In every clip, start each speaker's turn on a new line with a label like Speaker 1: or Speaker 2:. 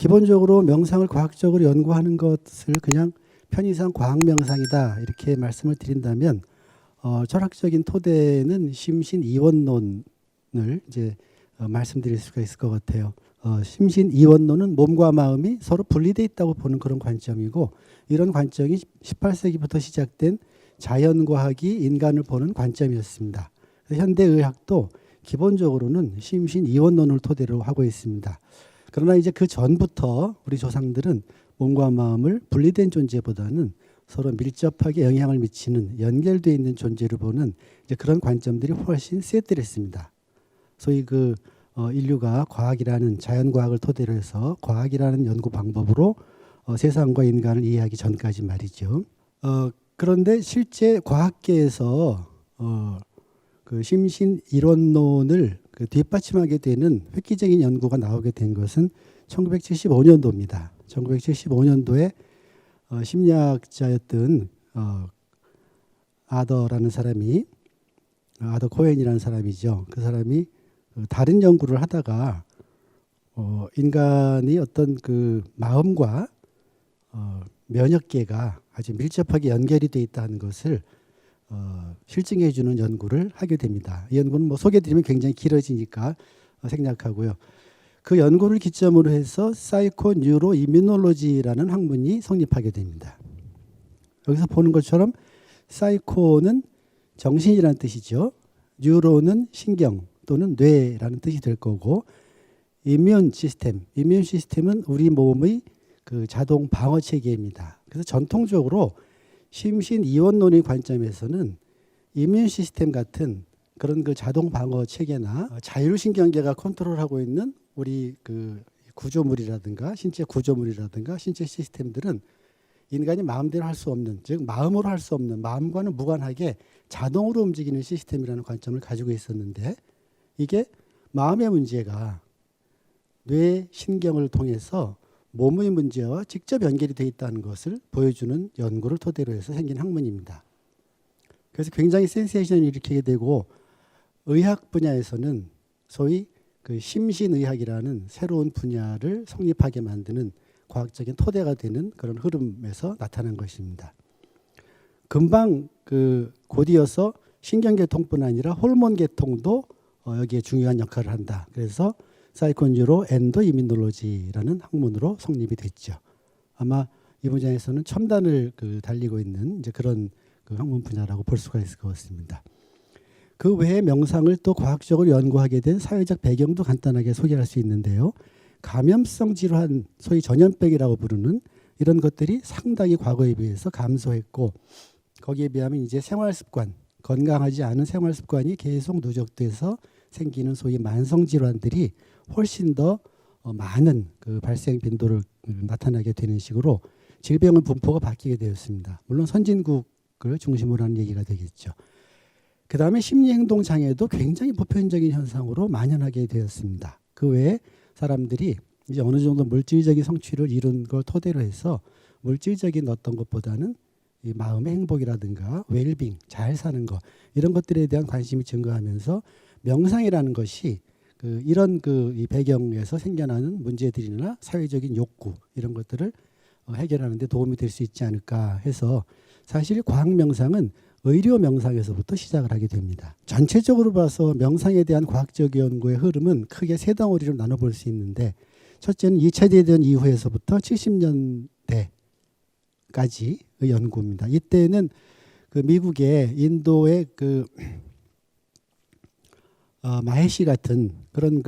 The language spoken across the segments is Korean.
Speaker 1: 기본적으로 명상을 과학적으로 연구하는 것을 그냥 편의상 과학 명상이다 이렇게 말씀을 드린다면 철학적인 토대는 심신 이원론을 이제 말씀드릴 수가 있을 것 같아요. 심신 이원론은 몸과 마음이 서로 분리되어 있다고 보는 그런 관점이고, 이런 관점이 18세기부터 시작된 자연과학이 인간을 보는 관점이었습니다. 현대의학도 기본적으로는 심신 이원론을 토대로 하고 있습니다. 그러나 이제 그 전부터 우리 조상들은 몸과 마음을 분리된 존재보다는 서로 밀접하게 영향을 미치는 연결되어 있는 존재로 보는 이제 그런 관점들이 훨씬 세트랬습니다. 소위 인류가 과학이라는 자연과학을 토대로 해서 과학이라는 연구 방법으로 세상과 인간을 이해하기 전까지 말이죠. 그런데 실제 과학계에서 그 심신 이론론을 뒷받침하게 되는 획기적인 연구가 나오게 된 것은 1975년도입니다. 1975년도에 심리학자였던 아더라는 사람이, 아더 코헨이라는 사람이죠. 그 사람이 다른 연구를 하다가 인간의 어떤 그 마음과 면역계가 아주 밀접하게 연결이 되어 있다는 것을 실증해 주는 연구를 하게 됩니다. 이 연구는 뭐 소개드리면 굉장히 길어지니까 생략하고요. 그 연구를 기점으로 해서 사이코 뉴로 이뮤놀로지라는 학문이 성립하게 됩니다. 여기서 보는 것처럼 사이코는 정신이라는 뜻이죠. 뉴로는 신경 또는 뇌라는 뜻이 될 거고, 이뮨 시스템은 우리 몸의 그 자동 방어 체계입니다. 그래서 전통적으로 심신 이원론의 관점에서는 이뮨 시스템 같은 그런 그 자동 방어 체계나 자율신경계가 컨트롤하고 있는 우리 그 구조물이라든가 신체 구조물이라든가 신체 시스템들은 인간이 마음대로 할 수 없는, 즉 마음으로 할 수 없는, 마음과는 무관하게 자동으로 움직이는 시스템이라는 관점을 가지고 있었는데, 이게 마음의 문제가 뇌 신경을 통해서 몸의 문제와 직접 연결이 되어 있다는 것을 보여주는 연구를 토대로 해서 생긴 학문입니다. 그래서 굉장히 센세이션을 일으키게 되고, 의학 분야에서는 소위 그 심신의학이라는 새로운 분야를 성립하게 만드는 과학적인 토대가 되는 그런 흐름에서 나타난 것입니다. 금방 곧이어서 신경계통뿐 아니라 호르몬계통도 여기에 중요한 역할을 한다. 그래서 사이코뉴로 엔도이뮤놀로지라는 학문으로 성립이 됐죠. 아마 이 분야에서는 첨단을 달리고 있는 이제 그런 학문 분야라고 볼 수가 있을 것 같습니다. 그 외에 명상을 또 과학적으로 연구하게 된 사회적 배경도 간단하게 소개할 수 있는데요. 감염성 질환, 소위 전염병이라고 부르는 이런 것들이 상당히 과거에 비해서 감소했고, 거기에 비하면 이제 생활습관, 건강하지 않은 생활습관이 계속 누적돼서 생기는 소위 만성 질환들이 훨씬 더 많은 그 발생 빈도를 나타나게 되는 식으로 질병의 분포가 바뀌게 되었습니다. 물론 선진국을 중심으로 하는 얘기가 되겠죠. 그 다음에 심리행동 장애도 굉장히 보편적인 현상으로 만연하게 되었습니다. 그 외에 사람들이 이제 어느 정도 물질적인 성취를 이룬 걸 토대로 해서 물질적인 어떤 것보다는 이 마음의 행복이라든가 웰빙, 잘 사는 것, 이런 것들에 대한 관심이 증가하면서 명상이라는 것이 이런 이 배경에서 생겨나는 문제들이나 사회적인 욕구, 이런 것들을 해결하는 데 도움이 될 수 있지 않을까 해서, 사실 과학 명상은 의료 명상에서부터 시작을 하게 됩니다. 전체적으로 봐서 명상에 대한 과학적 연구의 흐름은 크게 세 덩어리로 나눠볼 수 있는데, 첫째는 2차 대전 이후에서부터 70년대까지의 연구입니다. 이때는 미국의 인도의 마헤시 같은 그런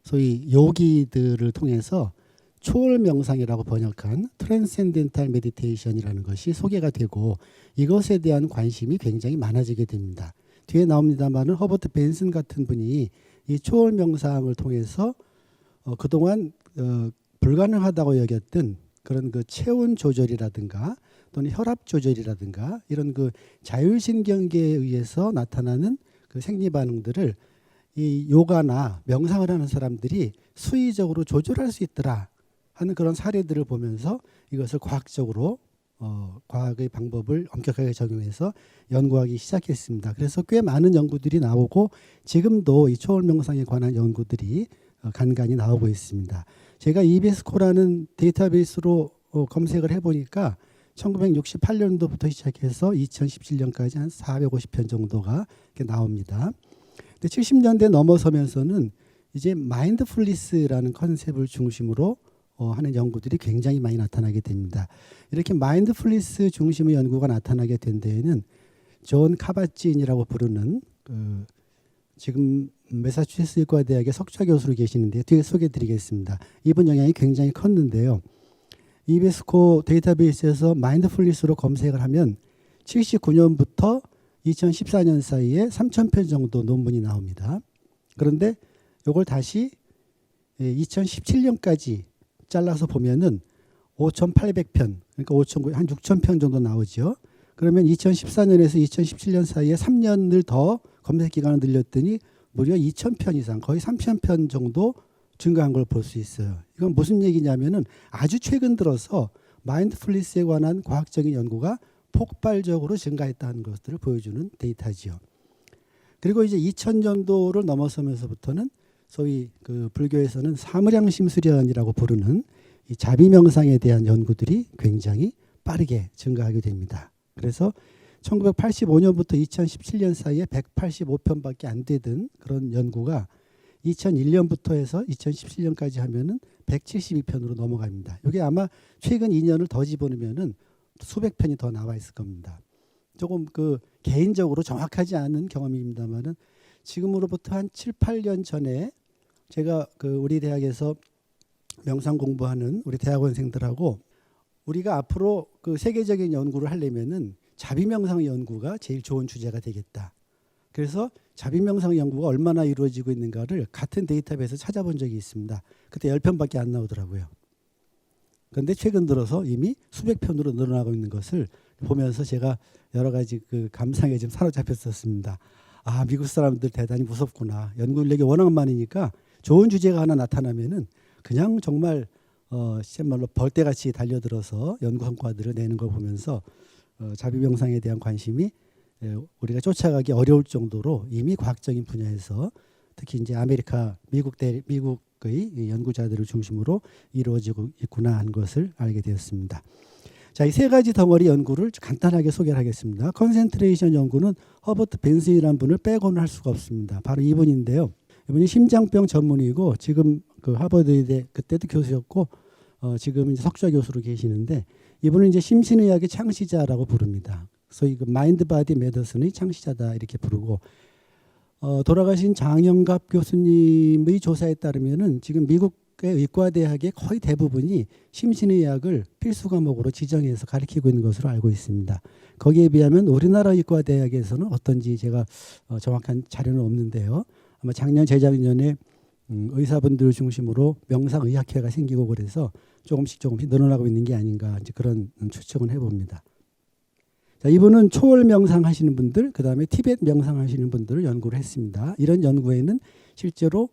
Speaker 1: 소위 요기들을 통해서 초월 명상이라고 번역한 트랜센덴탈 메디테이션이라는 것이 소개가 되고, 이것에 대한 관심이 굉장히 많아지게 됩니다. 뒤에 나옵니다만은 허버트 벤슨 같은 분이 이 초월 명상을 통해서 그동안 불가능하다고 여겼던 그런 체온 조절이라든가 또는 혈압 조절이라든가 이런 자율신경계에 의해서 나타나는 생리 반응들을 이 요가나 명상을 하는 사람들이 수의적으로 조절할 수 있더라 하는 그런 사례들을 보면서 이것을 과학적으로 과학의 방법을 엄격하게 적용해서 연구하기 시작했습니다. 그래서 꽤 많은 연구들이 나오고, 지금도 이 초월 명상에 관한 연구들이 간간히 나오고 있습니다. 제가 EBS코라는 데이터베이스로 검색을 해보니까 1968년도부터 시작해서 2017년까지 한 450편 정도가 이렇게 나옵니다. 근데 70년대 넘어서면서는 이제 마인드풀리스라는 컨셉을 중심으로 하는 연구들이 굉장히 많이 나타나게 됩니다. 이렇게 마인드풀리스 중심의 연구가 나타나게 된 데에는 존 카바진이라고 부르는 지금 매사추세츠 의과대학의 석좌 교수로 계시는데 뒤에 소개해드리겠습니다. 이분 영향이 굉장히 컸는데요. 이베스코 데이터베이스에서 마인드풀리스로 검색을 하면 79년부터 2014년 사이에 3,000편 정도 논문이 나옵니다. 그런데 이걸 다시 2017년까지 잘라서 보면은 5,800편, 그러니까 5,900, 한 6,000편 정도 나오죠. 그러면 2014년에서 2017년 사이에 3년을 더 검색 기간을 늘렸더니 무려 2,000편 이상, 거의 3,000편 정도 증가한 걸 볼 수 있어요. 이건 무슨 얘기냐면은 아주 최근 들어서 마인드풀리스에 관한 과학적인 연구가 폭발적으로 증가했다는 것들을 보여주는 데이터지요. 그리고 이제 2000년도를 넘어서면서부터는 소위 그 불교에서는 사무량심 수련이라고 부르는 이 자비명상에 대한 연구들이 굉장히 빠르게 증가하게 됩니다. 그래서 1985년부터 2017년 사이에 185편밖에 안 되던 그런 연구가 2001년부터 해서 2017년까지 하면은 172편으로 넘어갑니다. 이게 아마 최근 2년을 더 집어넣으면은 수백 편이 더 나와 있을 겁니다. 조금 그 개인적으로 정확하지 않은 경험입니다만은 지금으로부터 한 7, 8년 전에 제가 그 우리 대학에서 명상 공부하는 우리 대학원생들하고 우리가 앞으로 그 세계적인 연구를 하려면은 자비명상 연구가 제일 좋은 주제가 되겠다. 그래서 자비명상 연구가 얼마나 이루어지고 있는가를 같은 데이터베이스에서 찾아본 적이 있습니다. 그때 10편밖에 안 나오더라고요. 그런데 최근 들어서 이미 수백 편으로 늘어나고 있는 것을 보면서 제가 여러 가지 그 감상에 좀 사로잡혔었습니다. 아, 미국 사람들 대단히 무섭구나. 연구 인력이 워낙 많으니까 좋은 주제가 하나 나타나면은 그냥 정말 시말로 벌떼같이 달려들어서 연구 성과들을 내는 걸 보면서 자비명상에 대한 관심이 우리가 쫓아가기 어려울 정도로 이미 과학적인 분야에서 특히 이제 미국의 연구자들을 중심으로 이루어지고 있구나 하는 것을 알게 되었습니다. 자, 이 세 가지 덩어리 연구를 간단하게 소개를 하겠습니다. 컨센트레이션 연구는 허버트 벤슨이라는 분을 빼고는 할 수가 없습니다. 바로 이분인데요. 이분이 심장병 전문이고 지금 그 하버드의대 그때도 교수였고 지금 이제 석좌 교수로 계시는데 이분은 이제 심신의학의 창시자라고 부릅니다. 소위 그 마인드 바디 메디슨의 창시자다 이렇게 부르고 돌아가신 장영갑 교수님의 조사에 따르면은 지금 미국의 의과대학의 거의 대부분이 심신의학을 필수 과목으로 지정해서 가르치고 있는 것으로 알고 있습니다. 거기에 비하면 우리나라 의과대학에서는 어떤지 제가 정확한 자료는 없는데요. 아마 작년 재작년에 의사분들 중심으로 명상의학회가 생기고 그래서 조금씩 늘어나고 있는 게 아닌가 이제 그런 추측은 해봅니다. 자, 이분은 초월 명상하시는 분들, 그 다음에 티벳 명상하시는 분들을 연구를 했습니다. 이런 연구에는 실제로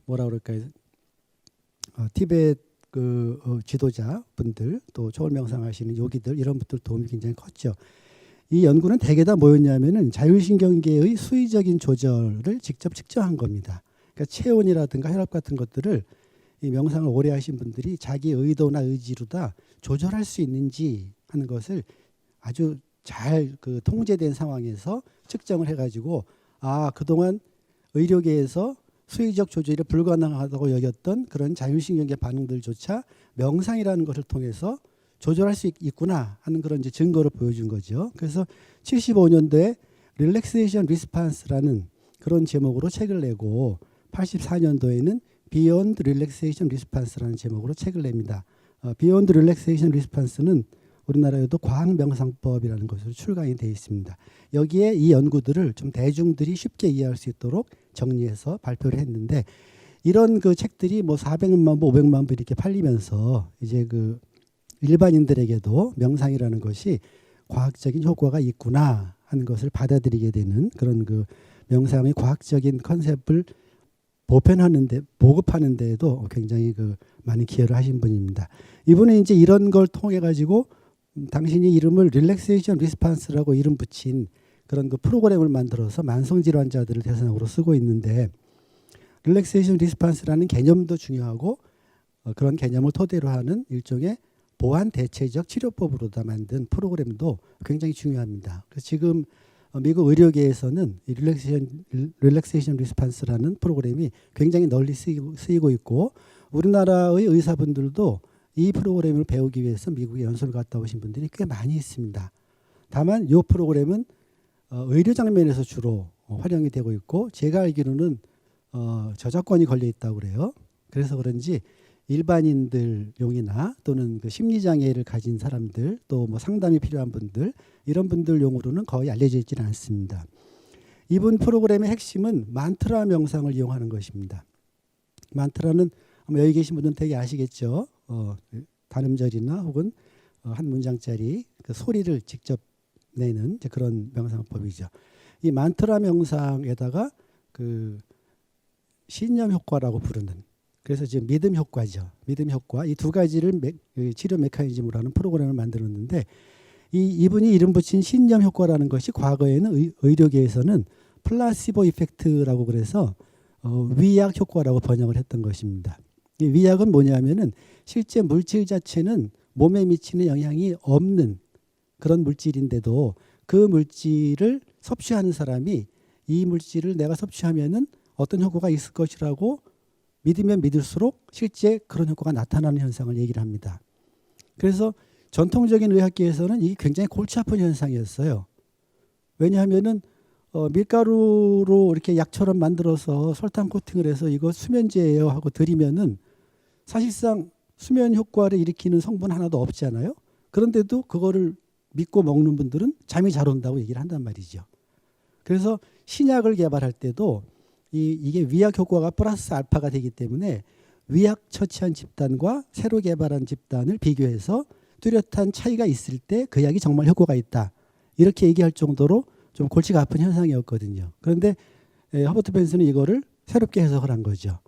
Speaker 1: 뭐라 그럴까요? 티벳 지도자 분들, 또 초월 명상하시는 요기들 이런 분들 도움이 굉장히 컸죠. 이 연구는 대개 다 뭐였냐면은 자율신경계의 수의적인 조절을 직접 측정한 겁니다. 그러니까 체온이라든가 혈압 같은 것들을 이 명상을 오래 하신 분들이 자기 의도나 의지로 다 조절할 수 있는지 하는 것을 아주 잘 그 통제된 상황에서 측정을 해가지고 그동안 의료계에서 수의적 조절이 불가능하다고 여겼던 그런 자율신경계 반응들조차 명상이라는 것을 통해서 조절할 수 있구나 하는 그런 이제 증거를 보여준 거죠. 그래서 75년도에 릴렉세이션 리스판스라는 그런 제목으로 책을 내고 84년도에는 Beyond Relaxation Response라는 제목으로 책을 냅니다. Beyond Relaxation Response는 우리나라에도 과학명상법이라는 것으로 출간이 되어 있습니다. 여기에 이 연구들을 좀 대중들이 쉽게 이해할 수 있도록 정리해서 발표를 했는데 이런 그 책들이 뭐 400만 부, 500만 부 이렇게 팔리면서 이제 그 일반인들에게도 명상이라는 것이 과학적인 효과가 있구나 하는 것을 받아들이게 되는 그런 그 명상의 과학적인 컨셉을 보급하는 데에도 굉장히 그 많은 기여를 하신 분입니다. 이분은 이제 이런 걸 통해 가지고 당신이 이름을 릴렉세이션 리스판스라고 이름 붙인 그런 그 프로그램을 만들어서 만성질환자들을 대상으로 쓰고 있는데 릴렉세이션 리스판스라는 개념도 중요하고 그런 개념을 토대로 하는 일종의 보완 대체적 치료법으로다 만든 프로그램도 굉장히 중요합니다. 그래서 지금 미국 의료계에서는 이 릴렉세이션 리스판스라는 프로그램이 굉장히 널리 쓰이고 있고 우리나라의 의사분들도 이 프로그램을 배우기 위해서 미국에 연수를 갔다 오신 분들이 꽤 많이 있습니다. 다만 이 프로그램은 의료 장면에서 주로 활용이 되고 있고 제가 알기로는 저작권이 걸려 있다고 그래요. 그래서 그런지 일반인들용이나 또는 그 심리장애를 가진 사람들 또 뭐 상담이 필요한 분들 이런 분들용으로는 거의 알려져 있지는 않습니다. 이번 프로그램의 핵심은 만트라 명상을 이용하는 것입니다. 만트라는 아마 여기 계신 분들은 되게 아시겠죠. 단음절이나 혹은 한 문장짜리 그 소리를 직접 내는 그런 명상법이죠. 이 만트라 명상에다가 그 신념 효과라고 부르는 그래서 지금 믿음 효과죠. 믿음 효과 이 두 가지를 치료 메커니즘으로 하는 프로그램을 만들었는데 이분이 이름 붙인 신념 효과라는 것이 과거에는 의료계에서는 플라시보 이펙트라고 그래서 위약 효과라고 번역을 했던 것입니다. 이 위약은 뭐냐면은 실제 물질 자체는 몸에 미치는 영향이 없는 그런 물질인데도 그 물질을 섭취하는 사람이 이 물질을 내가 섭취하면은 어떤 효과가 있을 것이라고 믿으면 믿을수록 실제 그런 효과가 나타나는 현상을 얘기를 합니다. 그래서 전통적인 의학계에서는 이게 굉장히 골치 아픈 현상이었어요. 왜냐하면은 밀가루로 이렇게 약처럼 만들어서 설탕 코팅을 해서 이거 수면제예요 하고 드리면은 사실상 수면 효과를 일으키는 성분 하나도 없잖아요. 그런데도 그거를 믿고 먹는 분들은 잠이 잘 온다고 얘기를 한단 말이죠. 그래서 신약을 개발할 때도 이게 위약 효과가 플러스 알파가 되기 때문에 위약 처치한 집단과 새로 개발한 집단을 비교해서 뚜렷한 차이가 있을 때 그 약이 정말 효과가 있다. 이렇게 얘기할 정도로 좀 골치가 아픈 현상이었거든요. 그런데 허버트 벤슨은 이거를 새롭게 해석을 한 거죠.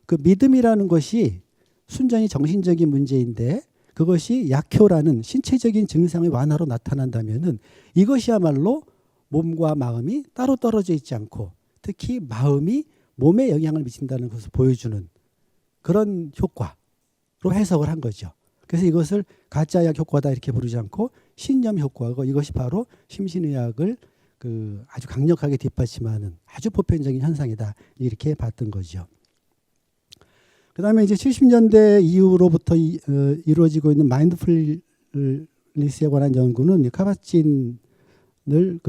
Speaker 1: 그 믿음이라는 것이 순전히 정신적인 문제인데 그것이 약효라는 신체적인 증상의 완화로 나타난다면은 이것이야말로 몸과 마음이 따로 떨어져 있지 않고 특히 마음이 몸에 영향을 미친다는 것을 보여주는 그런 효과로 해석을 한 거죠. 그래서 이것을 가짜약 효과다 이렇게 부르지 않고 신념 효과고 이것이 바로 심신의학을 그 아주 강력하게 뒷받침하는 아주 보편적인 현상이다 이렇게 봤던 거죠. 그다음에 이제 70년대 이후로부터 이루어지고 있는 마인드풀니스에 관한 연구는 카바진을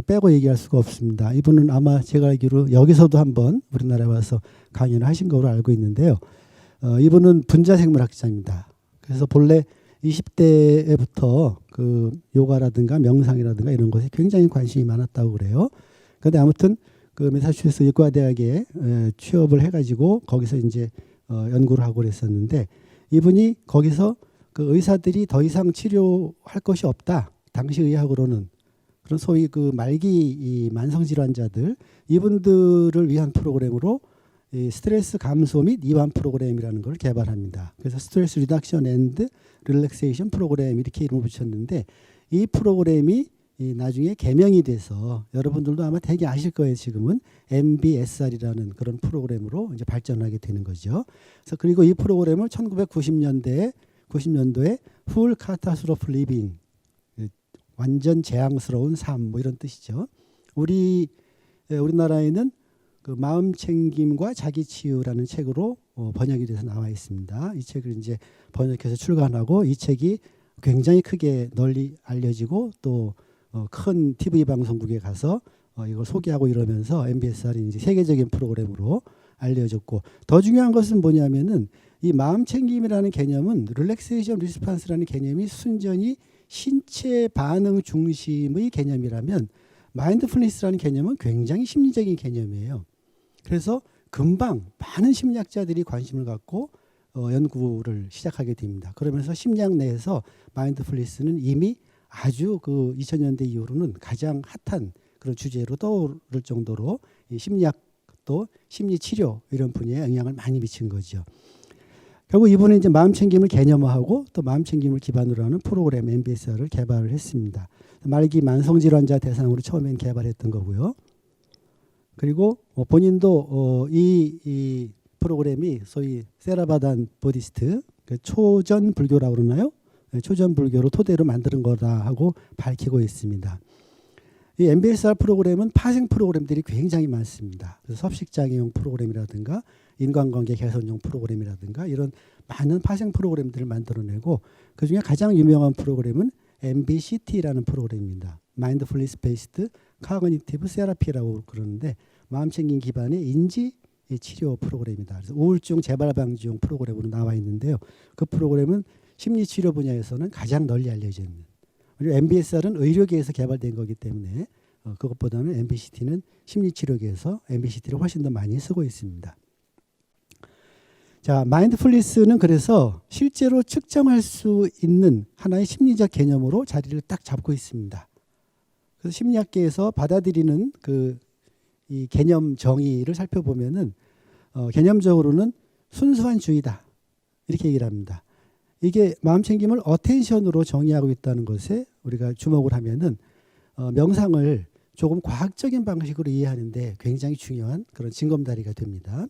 Speaker 1: 빼고 얘기할 수가 없습니다. 이분은 아마 제가 알기로 여기서도 한번 우리나라에 와서 강연을 하신 거로 알고 있는데요. 이분은 분자생물학자입니다. 그래서 본래 20대부터 그 요가라든가 명상이라든가 이런 것에 굉장히 관심이 많았다고 그래요. 그런데 아무튼 그 매사추세츠 의과대학에 취업을 해가지고 거기서 이제 연구를 하고 그랬었는데 이분이 거기서 그 의사들이 더 이상 치료할 것이 없다. 당시 의학으로는 그런 소위 그 말기 이 만성 질환자들 이분들을 위한 프로그램으로 이 스트레스 감소 및 이완 프로그램이라는 걸 개발합니다. 그래서 스트레스 리덕션 앤드 릴렉세이션 프로그램 이렇게 이름을 붙였는데 이 프로그램이 나중에 개명이 돼서 여러분들도 아마 되게 아실 거예요. 지금은 MBSR이라는 그런 프로그램으로 이제 발전하게 되는 거죠. 그래서 그리고 이 프로그램을 1990년도에 Full Catastrophe Living 완전 재앙스러운 삶 뭐 이런 뜻이죠. 우리나라에는 그 마음 챙김과 자기 치유라는 책으로 번역이 돼서 나와 있습니다. 이 책을 이제 번역해서 출간하고 이 책이 굉장히 크게 널리 알려지고 또 큰 TV 방송국에 가서 이걸 소개하고 이러면서 MBSR이 이제 세계적인 프로그램으로 알려졌고 더 중요한 것은 뭐냐면은 이 마음 챙김이라는 개념은 릴렉세이션 리스판스라는 개념이 순전히 신체 반응 중심의 개념이라면 마인드풀니스라는 개념은 굉장히 심리적인 개념이에요. 그래서 금방 많은 심리학자들이 관심을 갖고 연구를 시작하게 됩니다. 그러면서 심리학 내에서 마인드풀니스는 이미 아주 그 2000년대 이후로는 가장 핫한 그런 주제로 떠오를 정도로 이 심리학 또 심리치료 이런 분야에 영향을 많이 미친 거죠. 결국 이분은 이제 마음챙김을 개념화하고 또 마음챙김을 기반으로 하는 프로그램 MBSR을 개발을 했습니다. 말기 만성질환자 대상으로 처음엔 개발했던 거고요. 그리고 본인도 이 프로그램이 소위 세라바단 보디스트, 그 초전 불교라고 그러나요? 초전 불교를 토대로 만드는 거다 하고 밝히고 있습니다. 이 MBSR 프로그램은 파생 프로그램들이 굉장히 많습니다. 그래서 섭식장애용 프로그램이라든가 인간관계 개선용 프로그램이라든가 이런 많은 파생 프로그램들을 만들어내고 그중에 가장 유명한 프로그램은 MBCT라는 프로그램입니다. Mindfulness Based Cognitive Therapy라고 그러는데 마음챙김 기반의 인지 치료 프로그램이다. 그래서 우울증 재발 방지용 프로그램으로 나와 있는데요. 그 프로그램은 심리치료 분야에서는 가장 널리 알려져 있는. 그리고 MBSR은 의료계에서 개발된 거기 때문에 그것보다는 MBCT는 심리치료계에서 MBCT를 훨씬 더 많이 쓰고 있습니다. 자, 마인드풀니스는 그래서 실제로 측정할 수 있는 하나의 심리적 개념으로 자리를 딱 잡고 있습니다. 그래서 심리학계에서 받아들이는 이 개념 정의를 살펴보면은 개념적으로는 순수한 주의다 이렇게 얘기를 합니다. 이게 마음챙김을 어텐션으로 정의하고 있다는 것에 우리가 주목을 하면은 명상을 조금 과학적인 방식으로 이해하는데 굉장히 중요한 그런 징검다리가 됩니다.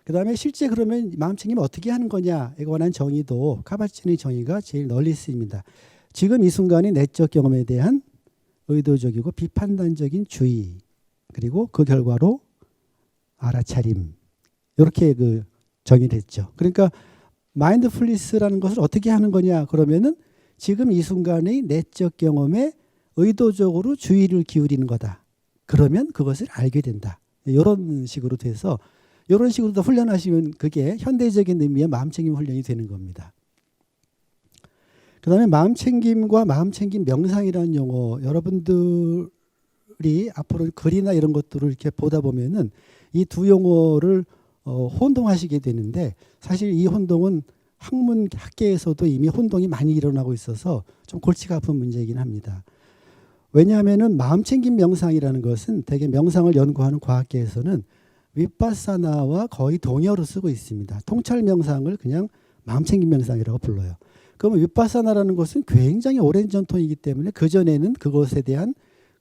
Speaker 1: 그 다음에 실제 그러면 마음챙김이 어떻게 하는 거냐에 관한 정의도 카바치노의 정의가 제일 널리 쓰입니다. 지금 이 순간의 내적 경험에 대한 의도적이고 비판단적인 주의 그리고 그 결과로 알아차림 이렇게 정의를 했죠. 그러니까 마인드풀니스라는 것을 어떻게 하는 거냐 그러면은 지금 이 순간의 내적 경험에 의도적으로 주의를 기울이는 거다. 그러면 그것을 알게 된다. 이런 식으로 돼서 이런 식으로 더 훈련하시면 그게 현대적인 의미의 마음챙김 훈련이 되는 겁니다. 그 다음에 마음챙김과 마음챙김 명상이라는 용어 여러분들이 앞으로 글이나 이런 것들을 이렇게 보다 보면은 이 두 용어를 혼동하시게 되는데 사실 이 혼동은 학문학계에서도 이미 혼동이 많이 일어나고 있어서 좀 골치가 아픈 문제이긴 합니다. 왜냐하면은 마음챙김 명상이라는 것은 대개 명상을 연구하는 과학계에서는 위파사나와 거의 동의어로 쓰고 있습니다. 통찰 명상을 그냥 마음챙김 명상이라고 불러요. 그러면 위파사나라는 것은 굉장히 오랜 전통이기 때문에 그전에는 그것에 대한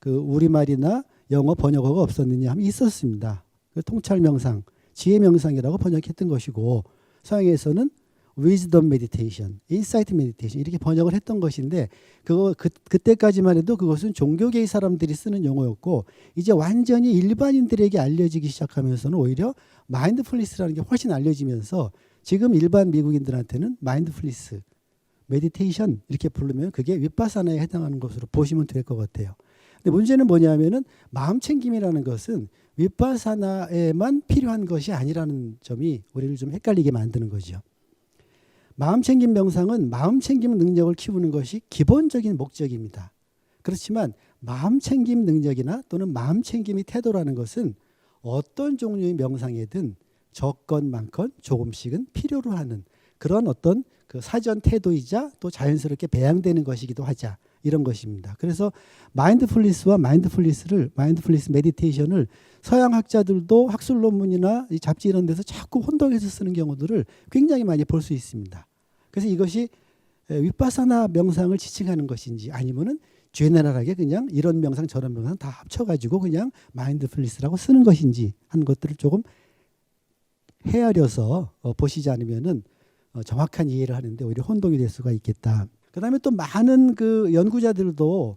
Speaker 1: 우리말이나 영어 번역어가 없었느냐 하면 있었습니다. 통찰 명상, 지혜 명상이라고 번역했던 것이고 서양에서는 wisdom meditation, insight meditation 이렇게 번역을 했던 것인데 그때까지만 해도 그것은 종교계의 사람들이 쓰는 용어였고 이제 완전히 일반인들에게 알려지기 시작하면서는 오히려 마인드풀니스라는 게 훨씬 알려지면서 지금 일반 미국인들한테는 마인드풀니스, 메디테이션 이렇게 부르면 그게 윗바사나에 해당하는 것으로 보시면 될 것 같아요. 근데 문제는 뭐냐면은 마음챙김이라는 것은 윗바사나에만 필요한 것이 아니라는 점이 우리를 좀 헷갈리게 만드는 거죠. 마음챙김 명상은 마음챙김 능력을 키우는 것이 기본적인 목적입니다. 그렇지만 마음챙김 능력이나 또는 마음챙김의 태도라는 것은 어떤 종류의 명상에든 적건 많건 조금씩은 필요로 하는 그런 어떤 사전 태도이자 또 자연스럽게 배양되는 것이기도 하자 이런 것입니다. 그래서 마인드풀니스와 마인드풀니스 메디테이션을 서양 학자들도 학술 논문이나 이 잡지 이런 데서 자꾸 혼동해서 쓰는 경우들을 굉장히 많이 볼 수 있습니다. 그래서 이것이 윗바사나 명상을 지칭하는 것인지 아니면은 제너럴하게 그냥 이런 명상 저런 명상 다 합쳐가지고 그냥 마인드풀니스라고 쓰는 것인지 하는 것들을 조금 헤아려서 보시지 않으면은 정확한 이해를 하는데 오히려 혼동이 될 수가 있겠다. 그다음에 또 많은 연구자들도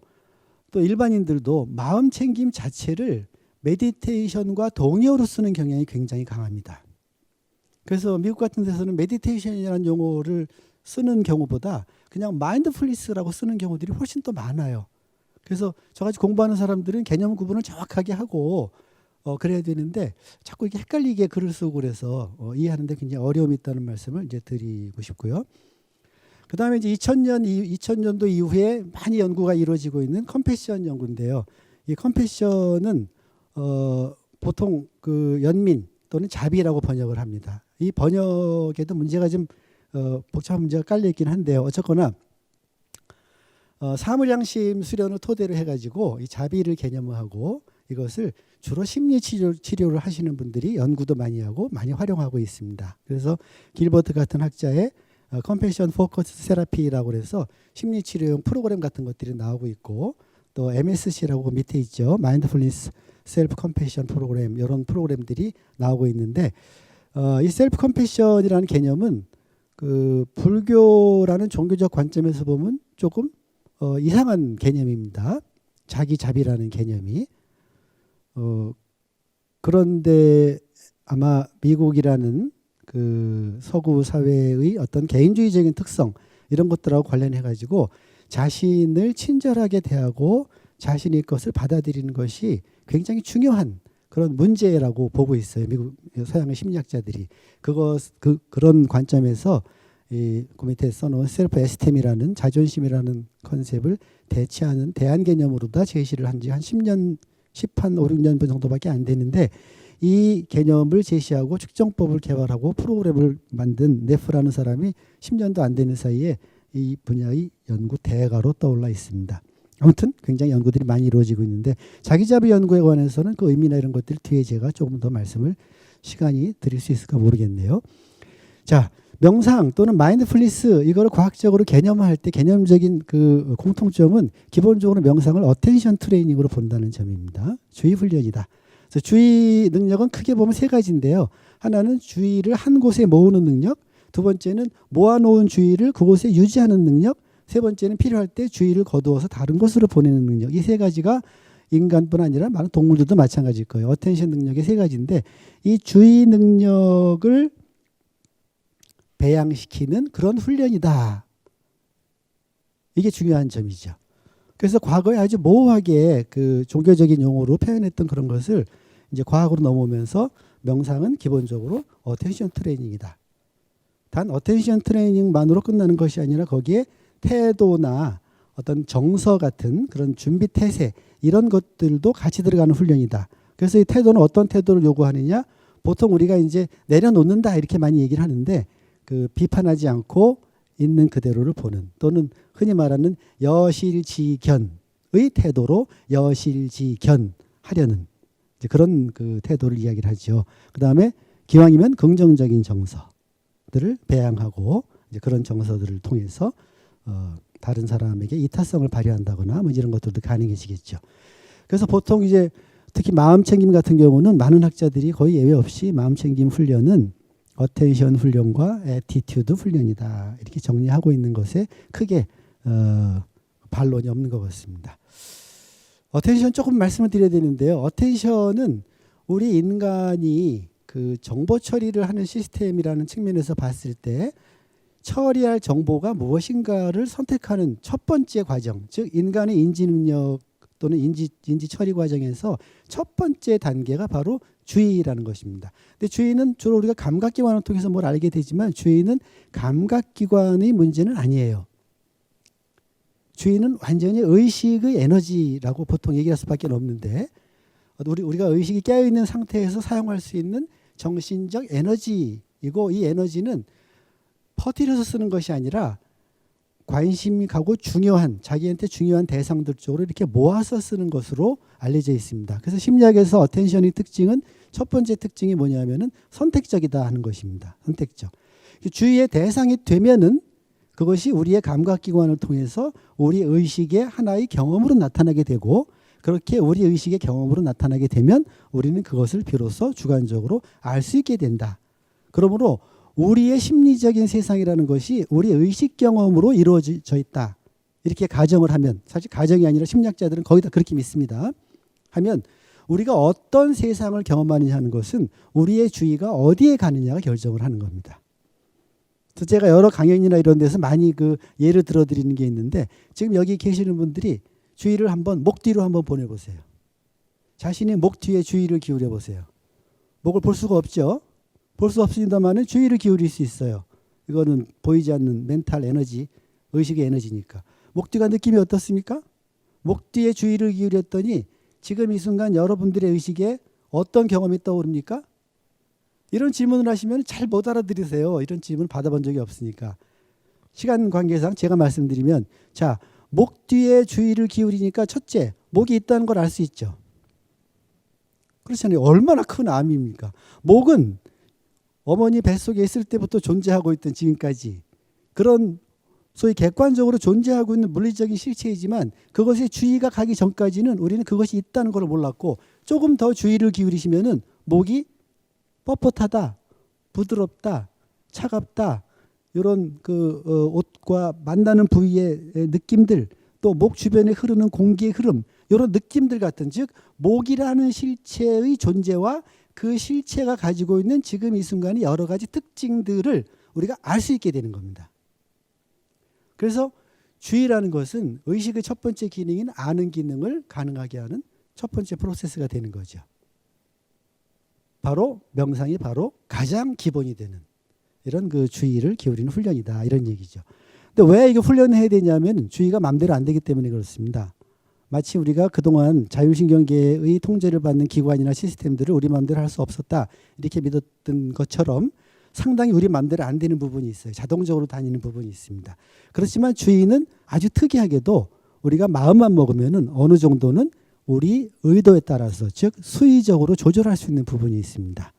Speaker 1: 또 일반인들도 마음챙김 자체를 메디테이션과 동의어로 쓰는 경향이 굉장히 강합니다. 그래서 미국 같은 데서는 메디테이션이라는 용어를 쓰는 경우보다 그냥 마인드풀니스라고 쓰는 경우들이 훨씬 더 많아요. 그래서 저같이 공부하는 사람들은 개념 구분을 정확하게 하고 그래야 되는데 자꾸 이렇게 헷갈리게 글을 쓰고 그래서 이해하는데 굉장히 어려움이 있다는 말씀을 이제 드리고 싶고요. 그 다음에 이제 2000년도 이후에 많이 연구가 이루어지고 있는 컴패션 연구인데요. 이 컴패션은 보통 연민 또는 자비라고 번역을 합니다. 이 번역에도 문제가 좀 복잡한 문제가 깔려 있긴 한데요. 어쨌거나 사물양심 수련을 토대로 해가지고 이 자비를 개념화하고 이것을 주로 심리 치료를 하시는 분들이 연구도 많이 하고 많이 활용하고 있습니다. 그래서 길버트 같은 학자의 컴패션 포커스 세라피라고 해서 심리 치료용 프로그램 같은 것들이 나오고 있고 또 MSC라고 밑에 있죠. 마인드풀니스 셀프 컴패션 프로그램 이런 프로그램들이 나오고 있는데 이 셀프 컴패션이라는 개념은 그 불교라는 종교적 관점에서 보면 조금 이상한 개념입니다. 자기 자비라는 개념이. 그런데 아마 미국이라는 그 서구 사회의 어떤 개인주의적인 특성 이런 것들하고 관련해 가지고 자신을 친절하게 대하고 자신의 것을 받아들이는 것이 굉장히 중요한 그런 문제라고 보고 있어요. 미국 서양의 심리학자들이 그런 관점에서 그 밑에 써놓은 셀프 에스템이라는 자존심이라는 컨셉을 대체하는 대안 개념으로다 제시를 한 지 한 10년, 5, 6년 정도밖에 안 됐는데 이 개념을 제시하고 측정법을 개발하고 프로그램을 만든 네프라는 사람이 10년도 안 되는 사이에 이 분야의 연구 대가로 떠올라 있습니다. 아무튼 굉장히 연구들이 많이 이루어지고 있는데 자기자비 연구에 관해서는 그 의미나 이런 것들 뒤에 제가 조금 더 말씀을 시간이 드릴 수 있을까 모르겠네요. 자, 명상 또는 마인드풀니스 이거를 과학적으로 개념화할 때 개념적인 그 공통점은 기본적으로 명상을 어텐션 트레이닝으로 본다는 점입니다. 주의 훈련이다. 그래서 주의 능력은 크게 보면 세 가지인데요. 하나는 주의를 한 곳에 모으는 능력, 두 번째는 모아놓은 주의를 그곳에 유지하는 능력, 세 번째는 필요할 때 주의를 거두어서 다른 곳으로 보내는 능력. 이 세 가지가 인간뿐 아니라 많은 동물들도 마찬가지일 거예요. 어텐션 능력의 세 가지인데 이 주의 능력을 배양시키는 그런 훈련이다. 이게 중요한 점이죠. 그래서 과거에 아주 모호하게 그 종교적인 용어로 표현했던 그런 것을 이제 과학으로 넘어오면서 명상은 기본적으로 어텐션 트레이닝이다. 단 어텐션 트레이닝만으로 끝나는 것이 아니라 거기에 태도나 어떤 정서 같은 그런 준비 태세 이런 것들도 같이 들어가는 훈련이다. 그래서 이 태도는 어떤 태도를 요구하느냐? 보통 우리가 이제 내려놓는다 이렇게 많이 얘기를 하는데 그 비판하지 않고 있는 그대로를 보는 또는 흔히 말하는 여실지견의 태도로 여실지견하려는 이제 그런 그 태도를 이야기를 하죠. 그 다음에 기왕이면 긍정적인 정서들을 배양하고 이제 그런 정서들을 통해서 다른 사람에게 이타성을 발휘한다거나 뭐 이런 것들도 가능해지겠죠. 그래서 보통 이제 특히 마음챙김 같은 경우는 많은 학자들이 거의 예외 없이 마음챙김 훈련은 어텐션 훈련과 애티튜드 훈련이다. 이렇게 정리하고 있는 것에 크게 반론이 없는 것 같습니다. 어텐션 조금 말씀을 드려야 되는데요. 어텐션은 우리 인간이 그 정보 처리를 하는 시스템이라는 측면에서 봤을 때 처리할 정보가 무엇인가를 선택하는 첫 번째 과정, 즉 인간의 인지 능력 또는 인지 처리 과정에서 첫 번째 단계가 바로 주의라는 것입니다. 근데 주의는 주로 우리가 감각기관을 통해서 뭘 알게 되지만 주의는 감각기관의 문제는 아니에요. 주의는 완전히 의식의 에너지라고 보통 얘기할 수밖에 없는데 우리가 의식이 깨어있는 상태에서 사용할 수 있는 정신적 에너지이고 이 에너지는 퍼뜨려서 쓰는 것이 아니라 관심이 가고 중요한 자기한테 중요한 대상들 쪽으로 이렇게 모아서 쓰는 것으로 알려져 있습니다. 그래서 심리학에서 어텐션의 특징은 첫 번째 특징이 뭐냐면은 선택적이다 하는 것입니다. 선택적. 주의의 대상이 되면은 그것이 우리의 감각기관을 통해서 우리 의식의 하나의 경험으로 나타나게 되고 그렇게 우리 의식의 경험으로 나타나게 되면 우리는 그것을 비로소 주관적으로 알 수 있게 된다. 그러므로 우리의 심리적인 세상이라는 것이 우리 의식 경험으로 이루어져 있다. 이렇게 가정을 하면 사실 가정이 아니라 심리학자들은 거의 다 그렇게 믿습니다. 하면 우리가 어떤 세상을 경험하느냐 하는 것은 우리의 주의가 어디에 가느냐가 결정을 하는 겁니다. 그래서 제가 여러 강연이나 이런 데서 많이 그 예를 들어드리는 게 있는데 지금 여기 계시는 분들이 주의를 한번 목 뒤로 한번 보내보세요. 자신의 목 뒤에 주의를 기울여 보세요. 목을 볼 수가 없죠. 볼 수 없습니다만 주의를 기울일 수 있어요. 이거는 보이지 않는 멘탈 에너지, 의식의 에너지니까. 목 뒤가 느낌이 어떻습니까? 목 뒤에 주의를 기울였더니 지금 이 순간 여러분들의 의식에 어떤 경험이 떠오릅니까? 이런 질문을 하시면 잘 못 알아들으세요. 이런 질문 받아본 적이 없으니까. 시간 관계상 제가 말씀드리면 자, 목 뒤에 주의를 기울이니까 첫째, 목이 있다는 걸 알 수 있죠. 그렇잖아요. 얼마나 큰 암입니까? 목은 어머니 뱃속에 있을 때부터 존재하고 있던 지금까지 그런 소위 객관적으로 존재하고 있는 물리적인 실체이지만 그것에 주의가 가기 전까지는 우리는 그것이 있다는 걸 몰랐고 조금 더 주의를 기울이시면은 목이 뻣뻣하다, 부드럽다, 차갑다 이런 옷과 만나는 부위의 느낌들, 또 목 주변에 흐르는 공기의 흐름 이런 느낌들 같은, 즉 목이라는 실체의 존재와 그 실체가 가지고 있는 지금 이 순간의 여러 가지 특징들을 우리가 알 수 있게 되는 겁니다. 그래서 주의라는 것은 의식의 첫 번째 기능인 아는 기능을 가능하게 하는 첫 번째 프로세스가 되는 거죠. 바로 명상이 바로 가장 기본이 되는 이런 그 주의를 기울이는 훈련이다, 이런 얘기죠. 근데 왜 이거 훈련을 해야 되냐면 주의가 마음대로 안 되기 때문에 그렇습니다. 마치 우리가 그동안 자율신경계의 통제를 받는 기관이나 시스템들을 우리 마음대로 할 수 없었다 이렇게 믿었던 것처럼 상당히 우리 마음대로 안 되는 부분이 있어요. 자동적으로 다니는 부분이 있습니다. 그렇지만 주의는 아주 특이하게도 우리가 마음만 먹으면은 어느 정도는 우리 의도에 따라서, 즉 수의적으로 조절할 수 있는 부분이 있습니다.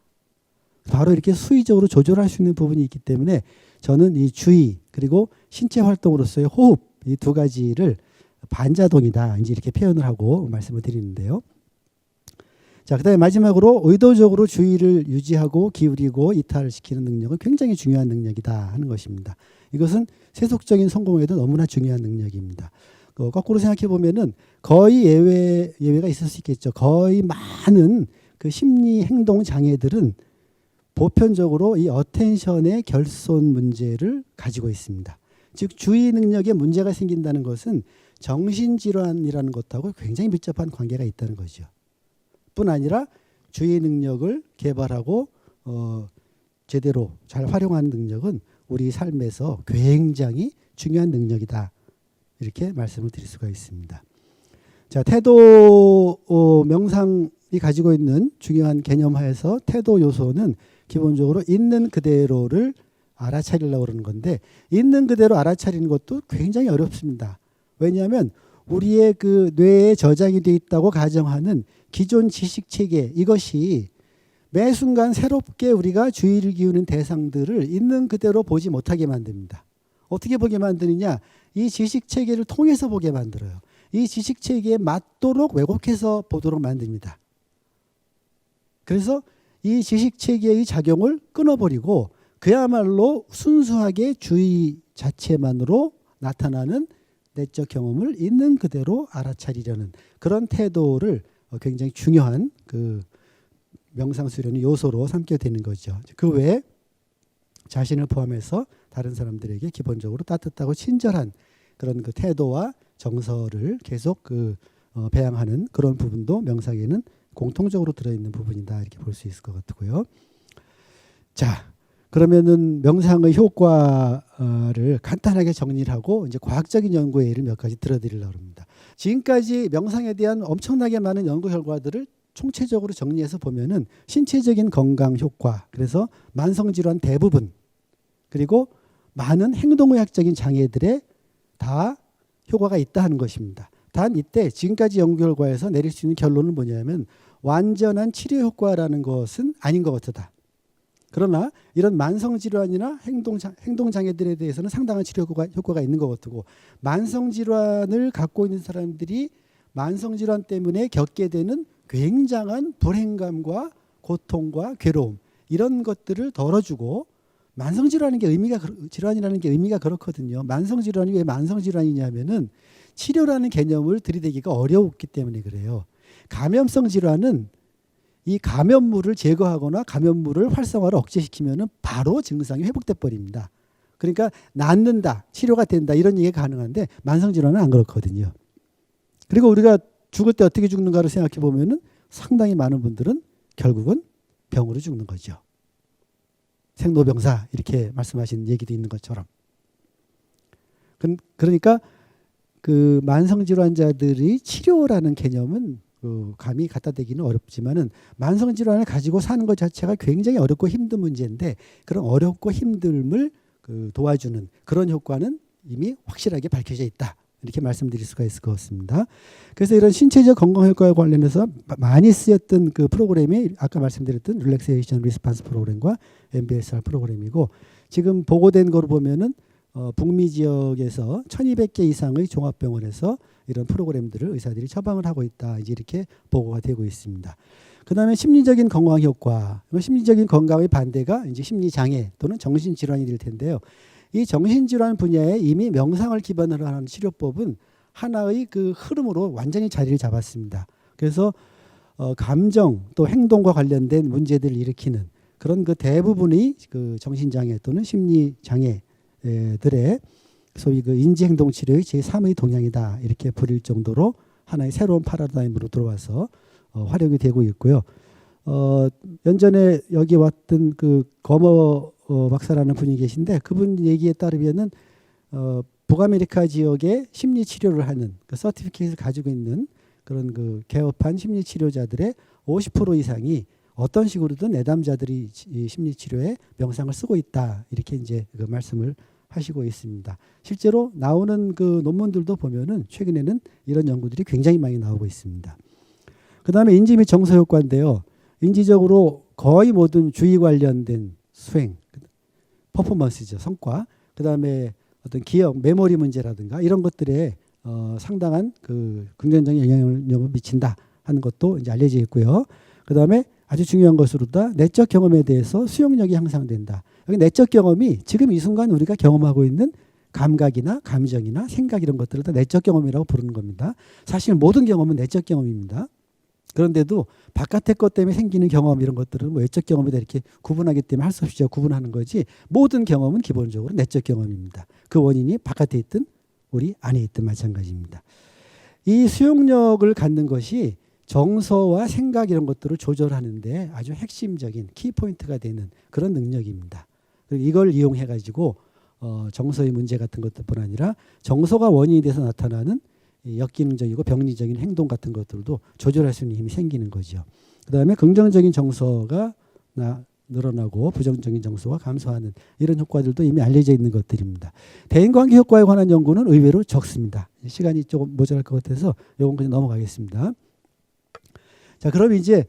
Speaker 1: 바로 이렇게 수의적으로 조절할 수 있는 부분이 있기 때문에 저는 이 주의 그리고 신체 활동으로서의 호흡, 이 두 가지를 반자동이다 이제 이렇게 표현을 하고 말씀을 드리는데요. 자, 그다음에 마지막으로 의도적으로 주의를 유지하고 기울이고 이탈시키는 능력은 굉장히 중요한 능력이다 하는 것입니다. 이것은 세속적인 성공에도 너무나 중요한 능력입니다. 거꾸로 생각해 보면은 거의 예외가 있을 수 있겠죠. 거의 많은 그 심리 행동 장애들은 보편적으로 이 어텐션의 결손 문제를 가지고 있습니다. 즉 주의 능력에 문제가 생긴다는 것은 정신질환이라는 것하고 굉장히 밀접한 관계가 있다는 거죠. 뿐 아니라 주의 능력을 개발하고 제대로 잘 활용하는 능력은 우리 삶에서 굉장히 중요한 능력이다. 이렇게 말씀을 드릴 수가 있습니다. 자, 태도 명상이 가지고 있는 중요한 개념하에서 태도 요소는 기본적으로 있는 그대로를 알아차리려고 그러는 건데, 있는 그대로 알아차리는 것도 굉장히 어렵습니다. 왜냐하면 우리의 그 뇌에 저장이 되어 있다고 가정하는 기존 지식 체계, 이것이 매 순간 새롭게 우리가 주의를 기울이는 대상들을 있는 그대로 보지 못하게 만듭니다. 어떻게 보게 만드느냐? 이 지식 체계를 통해서 보게 만들어요. 이 지식 체계에 맞도록 왜곡해서 보도록 만듭니다. 그래서 이 지식 체계의 작용을 끊어버리고 그야말로 순수하게 주의 자체만으로 나타나는 내적 경험을 있는 그대로 알아차리려는 그런 태도를 굉장히 중요한 그 명상 수련의 요소로 삼게 되는 거죠. 그 외에 자신을 포함해서 다른 사람들에게 기본적으로 따뜻하고 친절한 그런 그 태도와 정서를 계속 배양하는 그런 부분도 명상에는 공통적으로 들어있는 부분이다 이렇게 볼 수 있을 것 같고요. 자, 그러면은 명상의 효과를 간단하게 정리를 하고 이제 과학적인 연구의 예를 몇 가지 들어드리려고 합니다. 지금까지 명상에 대한 엄청나게 많은 연구 결과들을 총체적으로 정리해서 보면은 신체적인 건강 효과, 그래서 만성질환 대부분, 그리고 많은 행동의학적인 장애들에 다 효과가 있다 하는 것입니다. 단 이때 지금까지 연구 결과에서 내릴 수 있는 결론은 뭐냐면 완전한 치료 효과라는 것은 아닌 것 같다. 그러나 이런 만성질환이나 행동장애들에 대해서는 상당한 치료 효과가 있는 것 같고, 만성질환을 갖고 있는 사람들이 만성질환 때문에 겪게 되는 굉장한 불행감과 고통과 괴로움, 이런 것들을 덜어주고, 만성질환이라는 게 의미가 그렇거든요. 만성질환이 왜 만성질환이냐면은 치료라는 개념을 들이대기가 어려웠기 때문에 그래요. 감염성 질환은 이 감염물을 제거하거나 감염물을 활성화를 억제시키면은 바로 증상이 회복돼 버립니다. 그러니까 낫는다, 치료가 된다 이런 얘기가 가능한데 만성질환은 안 그렇거든요. 그리고 우리가 죽을 때 어떻게 죽는가를 생각해 보면은 상당히 많은 분들은 결국은 병으로 죽는 거죠. 생로병사 이렇게 말씀하신 얘기도 있는 것처럼. 그러니까 그 만성질환자들이 치료라는 개념은 감히 갖다 대기는 어렵지만은 만성질환을 가지고 사는 것 자체가 굉장히 어렵고 힘든 문제인데, 그런 어렵고 힘듦을 도와주는 그런 효과는 이미 확실하게 밝혀져 있다. 이렇게 말씀드릴 수가 있을 것 같습니다. 그래서 이런 신체적 건강 효과에 관련해서 많이 쓰였던 그 프로그램이 아까 말씀드렸던 릴렉세이션 리스판스 프로그램과 MBSR 프로그램이고, 지금 보고된 거로 보면은 북미 지역에서 1200개 이상의 종합병원에서 이런 프로그램들을 의사들이 처방을 하고 있다. 이제 이렇게 보고가 되고 있습니다. 그다음에 심리적인 건강 효과. 심리적인 건강의 반대가 이제 심리 장애 또는 정신 질환이 될 텐데요. 이 정신 질환 분야에 이미 명상을 기반으로 하는 치료법은 하나의 그 흐름으로 완전히 자리를 잡았습니다. 그래서 감정 또 행동과 관련된 문제들을 일으키는 그런 그 대부분의 그 정신 장애 또는 심리 장애들의 소위 그 인지행동 치료의 제3의 동향이다 이렇게 부릴 정도로 하나의 새로운 파라다임으로 들어와서 활용이 되고 있고요. 연전에 여기 왔던 그 거머 박사라는 분이 계신데 그분 얘기에 따르면은 북아메리카 지역에 심리 치료를 하는 그 서티피케이트를 가지고 있는 그런 그 개업한 심리 치료자들의 50% 이상이 어떤 식으로든 내담자들이 심리 치료에 명상을 쓰고 있다 이렇게 이제 그 말씀을 하시고 있습니다. 실제로 나오는 그 논문들도 보면은 최근에는 이런 연구들이 굉장히 많이 나오고 있습니다. 그다음에 인지 및 정서 효과인데요. 인지적으로 거의 모든 주의 관련된 수행, 퍼포먼스죠, 성과. 그다음에 어떤 기억, 메모리 문제라든가 이런 것들에 상당한 그 긍정적인 영향을 미친다 하는 것도 이제 알려져 있고요. 그다음에 아주 중요한 것으로다 내적 경험에 대해서 수용력이 향상된다. 여기 내적 경험이 지금 이 순간 우리가 경험하고 있는 감각이나 감정이나 생각 이런 것들을 다 내적 경험이라고 부르는 겁니다. 사실 모든 경험은 내적 경험입니다. 그런데도 바깥의 것 때문에 생기는 경험 이런 것들은 뭐 외적 경험이다 이렇게 구분하기 때문에 할 수 없이 구분하는 거지 모든 경험은 기본적으로 내적 경험입니다. 그 원인이 바깥에 있든 우리 안에 있든 마찬가지입니다. 이 수용력을 갖는 것이 정서와 생각 이런 것들을 조절하는데 아주 핵심적인 키포인트가 되는 그런 능력입니다. 이걸 이용해 가지고 정서의 문제 같은 것뿐 아니라 정서가 원인이 돼서 나타나는 역기능적이고 병리적인 행동 같은 것들도 조절할 수 있는 힘이 생기는 거죠. 그다음에 긍정적인 정서가 늘어나고 부정적인 정서가 감소하는 이런 효과들도 이미 알려져 있는 것들입니다. 대인관계 효과에 관한 연구는 의외로 적습니다. 시간이 조금 모자랄 것 같아서 이건 그냥 넘어가겠습니다. 자, 그럼 이제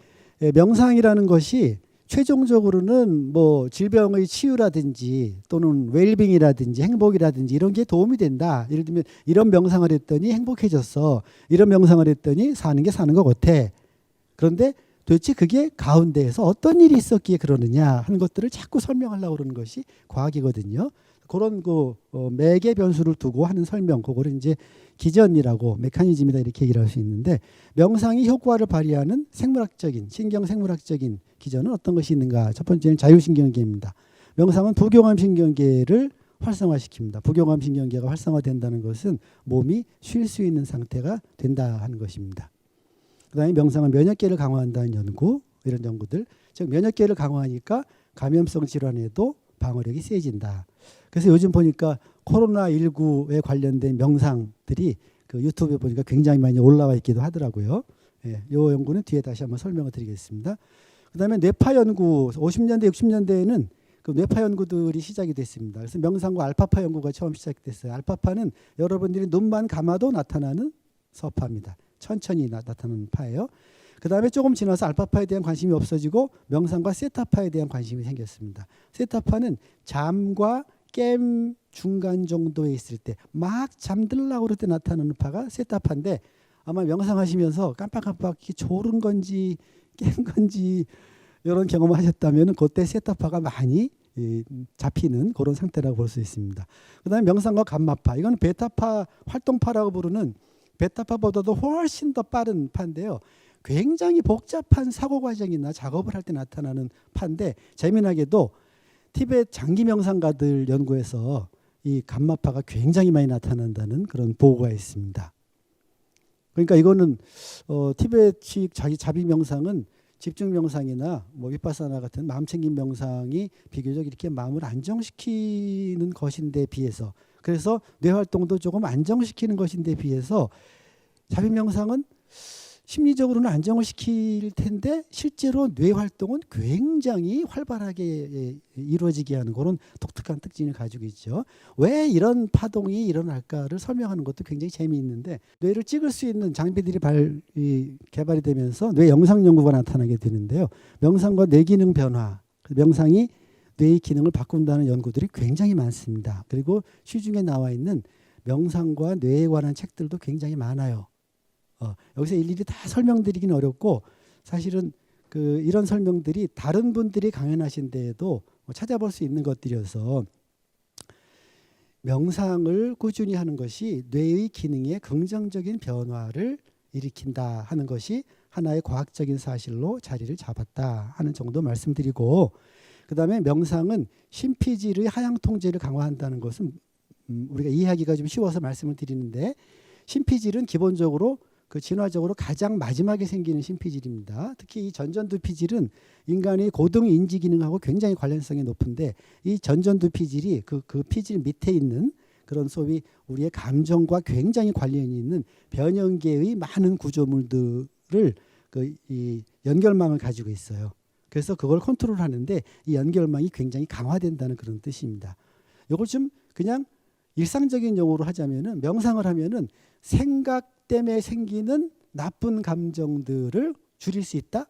Speaker 1: 명상이라는 것이 최종적으로는 뭐 질병의 치유라든지 또는 웰빙이라든지 행복이라든지 이런 게 도움이 된다. 예를 들면 이런 명상을 했더니 행복해졌어. 이런 명상을 했더니 사는 게 사는 것 같아. 그런데 도대체 그게 가운데에서 어떤 일이 있었기에 그러느냐 하는 것들을 자꾸 설명하려고 그러는 것이 과학이거든요. 그런 그 매개 변수를 두고 하는 설명, 그거를 이제 기전이라고 메커니즘이다 이렇게 얘기를 할 수 있는데 명상이 효과를 발휘하는 생물학적인, 신경생물학적인 기전은 어떤 것이 있는가? 첫 번째는 자율신경계입니다. 명상은 부경함신경계를 활성화시킵니다. 부경함신경계가 활성화된다는 것은 몸이 쉴 수 있는 상태가 된다 하는 것입니다. 그다음에 명상은 면역계를 강화한다는 연구, 이런 연구들. 즉 면역계를 강화하니까 감염성 질환에도 방어력이 세진다. 그래서 요즘 보니까 코로나19에 관련된 명상들이 그 유튜브에 보니까 굉장히 많이 올라와 있기도 하더라고요. 예, 이 연구는 뒤에 다시 한번 설명을 드리겠습니다. 그다음에 뇌파 연구, 50년대, 60년대에는 그 뇌파 연구들이 시작이 됐습니다. 그래서 명상과 알파파 연구가 처음 시작됐어요. 알파파는 여러분들이 눈만 감아도 나타나는 서파입니다. 천천히 나타나는 파예요. 그 다음에 조금 지나서 알파파에 대한 관심이 없어지고 명상과 세타파에 대한 관심이 생겼습니다. 세타파는 잠과 깸 중간 정도에 있을 때 막 잠들려고 그럴 때 나타나는 파가 세타파인데 아마 명상하시면서 깜빡깜빡 졸은 건지 깬 건지 이런 경험을 하셨다면 그때 세타파가 많이 잡히는 그런 상태라고 볼 수 있습니다. 그 다음에 명상과 감마파, 이건 베타파 활동파라고 부르는 베타파보다도 훨씬 더 빠른 파인데요. 굉장히 복잡한 사고 과정이나 작업을 할 때 나타나는 파인데 재미나게도 티베트 장기 명상가들 연구에서 이 감마파가 굉장히 많이 나타난다는 그런 보고가 있습니다. 그러니까 이거는 티베트식 자비 명상은 집중 명상이나 뭐 위파사나 같은 마음 챙김 명상이 비교적 이렇게 마음을 안정시키는 것인데 비해서, 그래서 뇌 활동도 조금 안정시키는 것인데 비해서 자비 명상은 심리적으로는 안정을 시킬 텐데 실제로 뇌 활동은 굉장히 활발하게 이루어지게 하는 그런 독특한 특징을 가지고 있죠. 왜 이런 파동이 일어날까를 설명하는 것도 굉장히 재미있는데 뇌를 찍을 수 있는 장비들이 개발이 되면서 뇌 영상 연구가 나타나게 되는데요. 명상과 뇌 기능 변화, 명상이 뇌의 기능을 바꾼다는 연구들이 굉장히 많습니다. 그리고 시중에 나와 있는 명상과 뇌에 관한 책들도 굉장히 많아요. 여기서 일일이 다 설명드리기는 어렵고 사실은 이런 설명들이 다른 분들이 강연하신 데에도 찾아볼 수 있는 것들이어서 명상을 꾸준히 하는 것이 뇌의 기능에 긍정적인 변화를 일으킨다 하는 것이 하나의 과학적인 사실로 자리를 잡았다 하는 정도 말씀드리고, 그다음에 명상은 심피질의 하향 통제를 강화한다는 것은 우리가 이해하기가 좀 쉬워서 말씀을 드리는데, 심피질은 기본적으로 진화적으로 가장 마지막에 생기는 심피질입니다. 특히 이 전전두피질은 인간의 고등 인지 기능하고 굉장히 관련성이 높은데, 이 전전두피질이 그 피질 밑에 있는 그런 소위 우리의 감정과 굉장히 관련이 있는 변형계의 많은 구조물들을 이 연결망을 가지고 있어요. 그래서 그걸 컨트롤하는데 이 연결망이 굉장히 강화된다는 그런 뜻입니다. 이걸 좀 그냥 일상적인 용어로 하자면은, 명상을 하면은 생각 때문에 생기는 나쁜 감정들을 줄일 수 있다.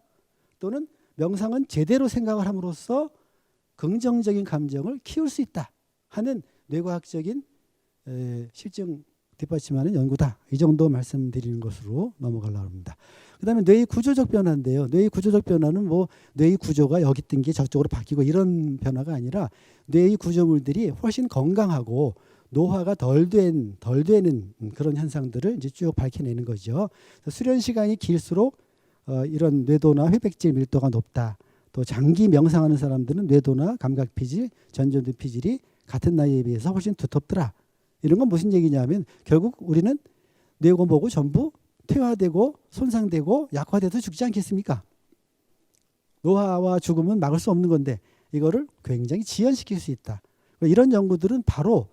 Speaker 1: 또는 명상은 제대로 생각을 함으로써 긍정적인 감정을 키울 수 있다 하는 뇌과학적인 실증 뒷받침하는 연구다. 이 정도 말씀드리는 것으로 넘어가려고 합니다. 그다음에 뇌의 구조적 변화인데요. 뇌의 구조적 변화는 뭐 뇌의 구조가 여기 있던 게 저쪽으로 바뀌고 이런 변화가 아니라, 뇌의 구조물들이 훨씬 건강하고 노화가 덜 되는 그런 현상들을 이제 쭉 밝혀내는 거죠. 수련 시간이 길수록 이런 뇌도나 회백질 밀도가 높다. 또 장기 명상하는 사람들은 뇌도나 감각피질, 전전두피질이 같은 나이에 비해서 훨씬 두텁더라. 이런 건 무슨 얘기냐면, 결국 우리는 뇌고 뭐고 전부 퇴화되고 손상되고 약화돼서 죽지 않겠습니까? 노화와 죽음은 막을 수 없는 건데 이거를 굉장히 지연시킬 수 있다. 이런 연구들은 바로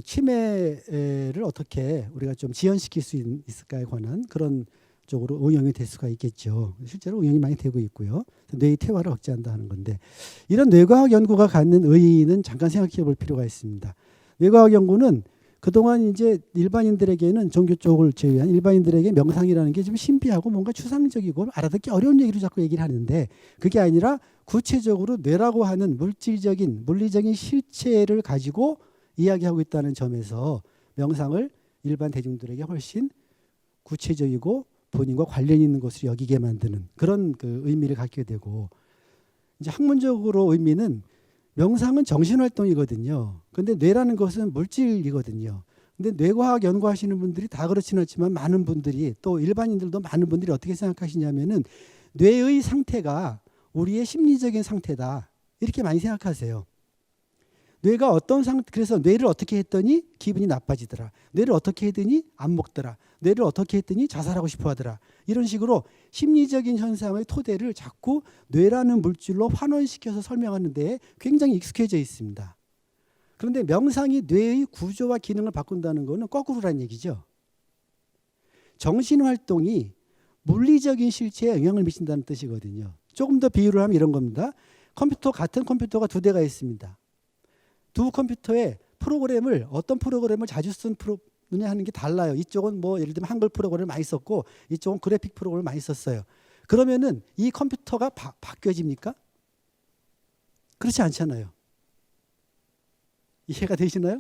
Speaker 1: 치매를 어떻게 우리가 좀 지연시킬 수 있을까에 관한 그런 쪽으로 응용이 될 수가 있겠죠. 실제로 응용이 많이 되고 있고요. 뇌의 퇴화를 억제한다 하는 건데, 이런 뇌과학 연구가 갖는 의의는 잠깐 생각해 볼 필요가 있습니다. 뇌과학 연구는 그동안 이제 일반인들에게는, 종교 쪽을 제외한 일반인들에게 명상이라는 게 좀 신비하고 뭔가 추상적이고 알아듣기 어려운 얘기로 자꾸 얘기를 하는데, 그게 아니라 구체적으로 뇌라고 하는 물리적인 실체를 가지고 이야기하고 있다는 점에서 명상을 일반 대중들에게 훨씬 구체적이고 본인과 관련 있는 것으로 여기게 만드는 그런 의미를 갖게 되고, 이제 학문적으로 의미는 명상은 정신활동이거든요. 근데 뇌라는 것은 물질이거든요. 근데 뇌과학 연구하시는 분들이 다 그렇지는 않지만 많은 분들이, 또 일반인들도 많은 분들이 어떻게 생각하시냐면은 뇌의 상태가 우리의 심리적인 상태다, 이렇게 많이 생각하세요. 뇌가 어떤 상태, 그래서 뇌를 어떻게 했더니 기분이 나빠지더라, 뇌를 어떻게 했더니 안 먹더라, 뇌를 어떻게 했더니 자살하고 싶어 하더라, 이런 식으로 심리적인 현상의 토대를 자꾸 뇌라는 물질로 환원시켜서 설명하는 데에 굉장히 익숙해져 있습니다. 그런데 명상이 뇌의 구조와 기능을 바꾼다는 것은 거꾸로란 얘기죠. 정신활동이 물리적인 실체에 영향을 미친다는 뜻이거든요. 조금 더 비유를 하면 이런 겁니다. 같은 컴퓨터가 두 대가 있습니다. 두 컴퓨터의 프로그램을, 어떤 프로그램을 자주 쓰느냐 하는 게 달라요. 이쪽은 뭐 예를 들면 한글 프로그램을 많이 썼고 이쪽은 그래픽 프로그램을 많이 썼어요. 그러면은 이 컴퓨터가 바뀌어집니까? 그렇지 않잖아요. 이해가 되시나요?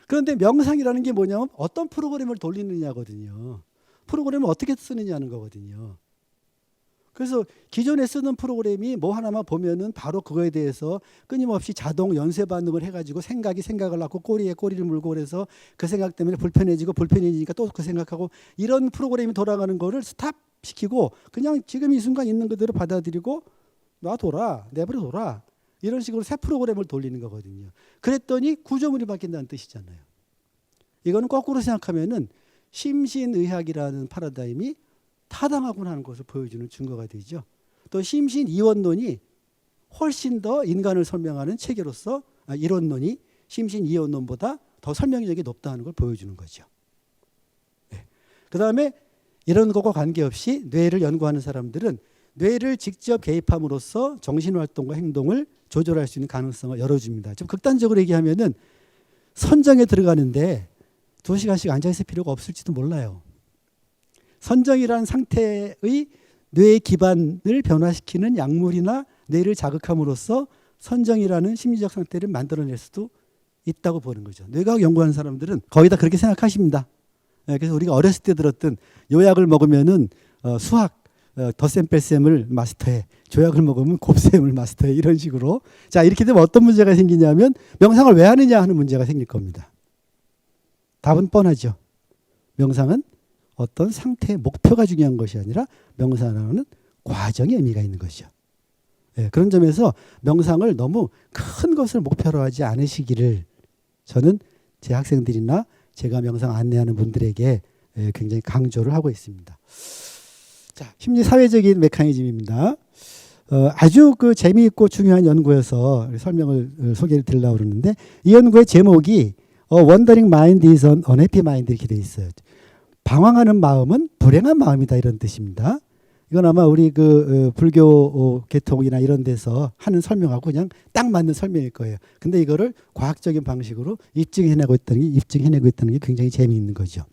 Speaker 1: 그런데 명상이라는 게 뭐냐면 어떤 프로그램을 돌리느냐거든요. 프로그램을 어떻게 쓰느냐는 거거든요. 그래서 기존에 쓰는 프로그램이 뭐 하나만 보면은 바로 그거에 대해서 끊임없이 자동 연쇄 반응을 해가지고 생각을 낳고 꼬리에 꼬리를 물고, 그래서 그 생각 때문에 불편해지니까 또 그 생각하고, 이런 프로그램이 돌아가는 거를 스탑시키고 그냥 지금 이 순간 있는 그대로 받아들이고 놔둬라, 내버려둬라, 이런 식으로 새 프로그램을 돌리는 거거든요. 그랬더니 구조물이 바뀐다는 뜻이잖아요. 이거는 거꾸로 생각하면은 심신의학이라는 파라다임이 타당하구나 하는 것을 보여주는 증거가 되죠. 또 심신이원론이 훨씬 더 인간을 설명하는 체계로서, 이론론이 심신이원론보다 더 설명력이 높다는 걸 보여주는 거죠. 네. 그 다음에 이런 것과 관계없이 뇌를 연구하는 사람들은 뇌를 직접 개입함으로써 정신활동과 행동을 조절할 수 있는 가능성을 열어줍니다. 좀 극단적으로 얘기하면은 선정에 들어가는데 2시간씩 앉아있을 필요가 없을지도 몰라요. 선정이라는 상태의 뇌의 기반을 변화시키는 약물이나 뇌를 자극함으로써 선정이라는 심리적 상태를 만들어낼 수도 있다고 보는 거죠. 뇌과학 연구하는 사람들은 거의 다 그렇게 생각하십니다. 그래서 우리가 어렸을 때 들었던 요약을 먹으면은 수학, 덧셈 뺄셈을 마스터해. 조약을 먹으면 곱셈을 마스터해. 이런 식으로. 자, 이렇게 되면 어떤 문제가 생기냐면 명상을 왜 하느냐 하는 문제가 생길 겁니다. 답은 뻔하죠. 명상은 어떤 상태의 목표가 중요한 것이 아니라 명상하는 과정에 의미가 있는 것이죠. 예, 그런 점에서 명상을 너무 큰 것을 목표로 하지 않으시기를 저는 제 학생들이나 제가 명상 안내하는 분들에게 굉장히 강조를 하고 있습니다. 자, 심리 사회적인 메커니즘입니다. 아주 그 재미있고 중요한 연구여서 설명을 소개를 드리려고 그러는데 이 연구의 제목이 Wandering Mind is an Unhappy Mind 이렇게 되어 있어요. 방황하는 마음은 불행한 마음이다 이런 뜻입니다. 이건 아마 우리 그 불교 계통이나 이런 데서 하는 설명하고 그냥 딱 맞는 설명일 거예요. 근데 이거를 과학적인 방식으로 입증해내고 있다는 게 굉장히 재미있는 거죠.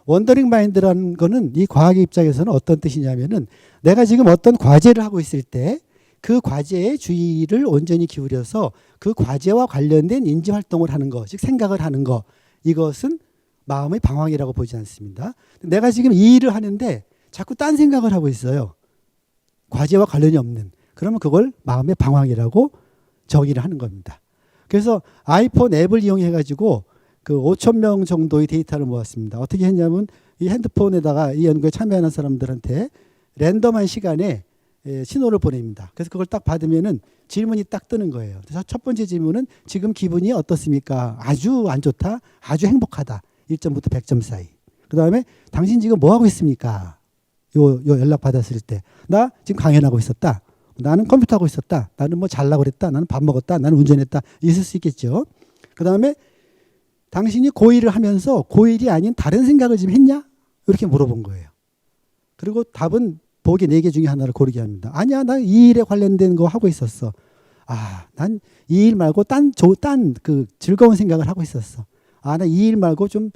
Speaker 1: 원더링 마인드라는 거는 이 과학의 입장에서는 어떤 뜻이냐면은 내가 지금 어떤 과제를 하고 있을 때 그 과제에 주의를 온전히 기울여서 그 과제와 관련된 인지 활동을 하는 것, 즉 생각을 하는 것, 이것은 마음의 방황이라고 보지 않습니다. 내가 지금 이 일을 하는데 자꾸 딴 생각을 하고 있어요. 과제와 관련이 없는. 그러면 그걸 마음의 방황이라고 정의를 하는 겁니다. 그래서 아이폰 앱을 이용해 가지고 그 5,000명 정도의 데이터를 모았습니다. 어떻게 했냐면 이 핸드폰에다가 이 연구에 참여하는 사람들한테 랜덤한 시간에 신호를 보냅니다. 그래서 그걸 딱 받으면은 질문이 딱 뜨는 거예요. 그래서 첫 번째 질문은 지금 기분이 어떻습니까? 아주 안 좋다, 아주 행복하다. 1점부터 100점 사이. 그 다음에 당신 지금 뭐 하고 있습니까? 요 연락 받았을 때. 나 지금 강연하고 있었다. 나는 컴퓨터 하고 있었다. 나는 뭐 잘라고 그랬다. 나는 밥 먹었다. 나는 운전했다. 있을 수 있겠죠. 그 다음에 당신이 고일을 하면서 고일이 아닌 다른 생각을 지금 했냐? 이렇게 물어본 거예요. 그리고 답은 보기 4개 중에 하나를 고르게 합니다. 아니야, 나 이 일에 관련된 거 하고 있었어. 아, 난 이 일 말고 딴 그 즐거운 생각을 하고 있었어. 아, 나 이 일 말고 좀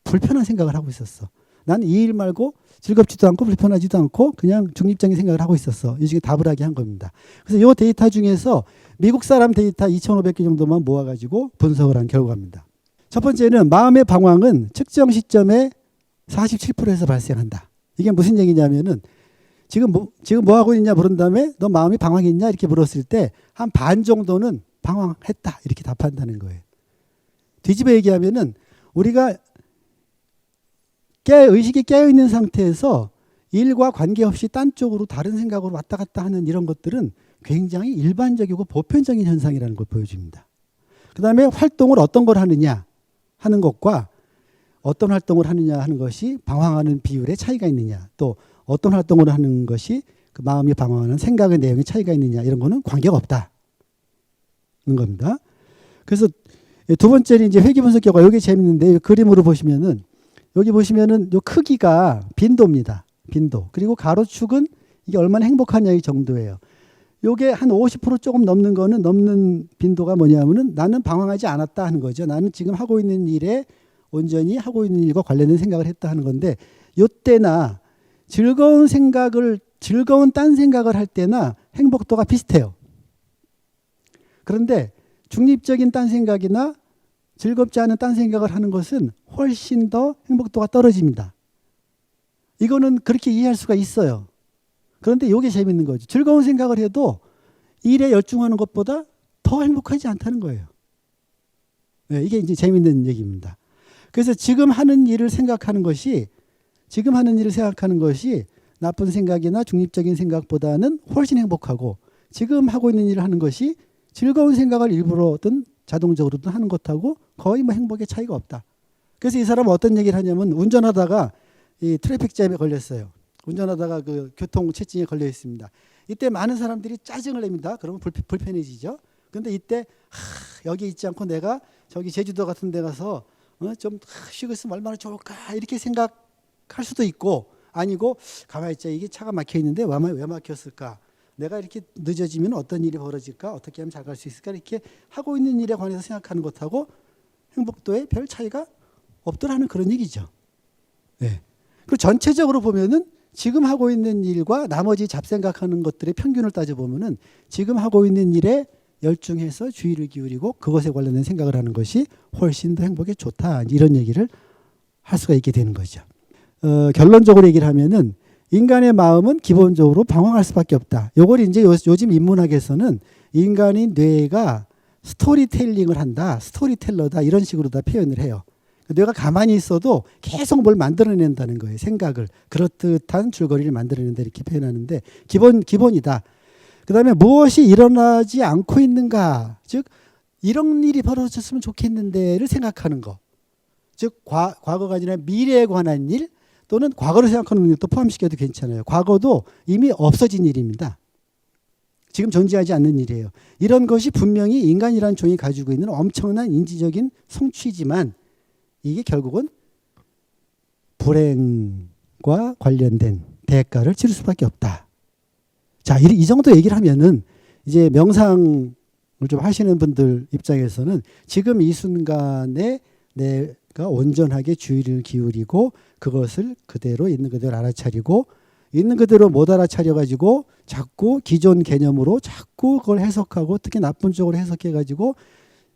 Speaker 1: 불편한 생각을 하고 있었어. 난 이 일 말고 즐겁지도 않고 불편하지도 않고 그냥 중립적인 생각을 하고 있었어. 이 중에 답을 하게 한 겁니다. 그래서 이 데이터 중에서 미국 사람 데이터 2,500개 정도만 모아가지고 분석을 한 결과입니다. 첫 번째는 마음의 방황은 측정 시점에 47%에서 발생한다. 이게 무슨 얘기냐면은 지금 뭐 하고 있냐 물은 다음에 너 마음이 방황했냐 이렇게 물었을 때 한 반 정도는 방황했다 이렇게 답한다는 거예요. 뒤집어 얘기하면은 우리가 의식이 깨어있는 상태에서 일과 관계없이 딴 쪽으로 다른 생각으로 왔다 갔다 하는 이런 것들은 굉장히 일반적이고 보편적인 현상이라는 걸 보여줍니다. 그 다음에 활동을 어떤 걸 하느냐 하는 것과 어떤 활동을 하느냐 하는 것이 방황하는 비율에 차이가 있느냐, 또 어떤 활동을 하는 것이 그 마음이 방황하는 생각의 내용에 차이가 있느냐, 이런 거는 관계가 없다는 겁니다. 그래서 두 번째는 이제 회귀 분석 결과, 여기 재밌는데 그림으로 보시면은 여기 보시면은 요 크기가 빈도입니다. 빈도. 그리고 가로축은 이게 얼마나 행복하냐 이 정도예요. 요게 한 50% 조금 넘는 거는 넘는 빈도가 뭐냐면은 나는 방황하지 않았다 하는 거죠. 나는 지금 하고 있는 일에 온전히 하고 있는 일과 관련된 생각을 했다 하는 건데, 요때나 즐거운 딴 생각을 할 때나 행복도가 비슷해요. 그런데 중립적인 딴 생각이나 즐겁지 않은 딴 생각을 하는 것은 훨씬 더 행복도가 떨어집니다. 이거는 그렇게 이해할 수가 있어요. 그런데 이게 재밌는 거죠. 즐거운 생각을 해도 일에 열중하는 것보다 더 행복하지 않다는 거예요. 네, 이게 이제 재밌는 얘기입니다. 그래서 지금 하는 일을 생각하는 것이 나쁜 생각이나 중립적인 생각보다는 훨씬 행복하고, 지금 하고 있는 일을 하는 것이 즐거운 생각을 일부러든 자동적으로든 하는 것하고 거의 뭐 행복의 차이가 없다. 그래서 이 사람은 어떤 얘기를 하냐면, 운전하다가 이 트래픽 잼에 걸렸어요. 운전하다가 그 교통체증에 걸려 있습니다. 이때 많은 사람들이 짜증을 냅니다. 그러면 불편해지죠. 그런데 이때 여기 있지 않고 내가 저기 제주도 같은 데 가서 좀 쉬고 있으면 얼마나 좋을까 이렇게 생각할 수도 있고, 아니고 가만히 있자, 이게 차가 막혀 있는데 왜 막혔을까, 내가 이렇게 늦어지면 어떤 일이 벌어질까, 어떻게 하면 잘 갈 수 있을까, 이렇게 하고 있는 일에 관해서 생각하는 것하고 행복도에 별 차이가 없더라는 그런 얘기죠. 네. 그리고 전체적으로 보면은 지금 하고 있는 일과 나머지 잡생각하는 것들의 평균을 따져보면은 지금 하고 있는 일에 열중해서 주의를 기울이고 그것에 관련된 생각을 하는 것이 훨씬 더 행복에 좋다, 이런 얘기를 할 수가 있게 되는 거죠. 결론적으로 얘기를 하면은 인간의 마음은 기본적으로 방황할 수밖에 없다. 요걸 이제 요즘 인문학에서는 인간의 뇌가 스토리텔링을 한다, 스토리텔러다 이런 식으로 다 표현을 해요. 뇌가 가만히 있어도 계속 뭘 만들어낸다는 거예요. 생각을 그렇듯한 줄거리를 만들어낸다 이렇게 표현하는데 기본이다. 그 다음에 무엇이 일어나지 않고 있는가, 즉 이런 일이 벌어졌으면 좋겠는데를 생각하는 거. 즉 과거가 아니라 미래에 관한 일 또는 과거를 생각하는 일도 포함시켜도 괜찮아요. 과거도 이미 없어진 일입니다. 지금 존재하지 않는 일이에요. 이런 것이 분명히 인간이라는 종이 가지고 있는 엄청난 인지적인 성취지만 이게 결국은 불행과 관련된 대가를 치를 수밖에 없다. 자, 이 정도 얘기를 하면은 이제 명상을 좀 하시는 분들 입장에서는 지금 이 순간에 내가 온전하게 주의를 기울이고 그것을 그대로 있는 그대로 알아차리고 있는 그대로 못 알아차려가지고 자꾸 기존 개념으로 자꾸 그걸 해석하고 특히 나쁜 쪽으로 해석해가지고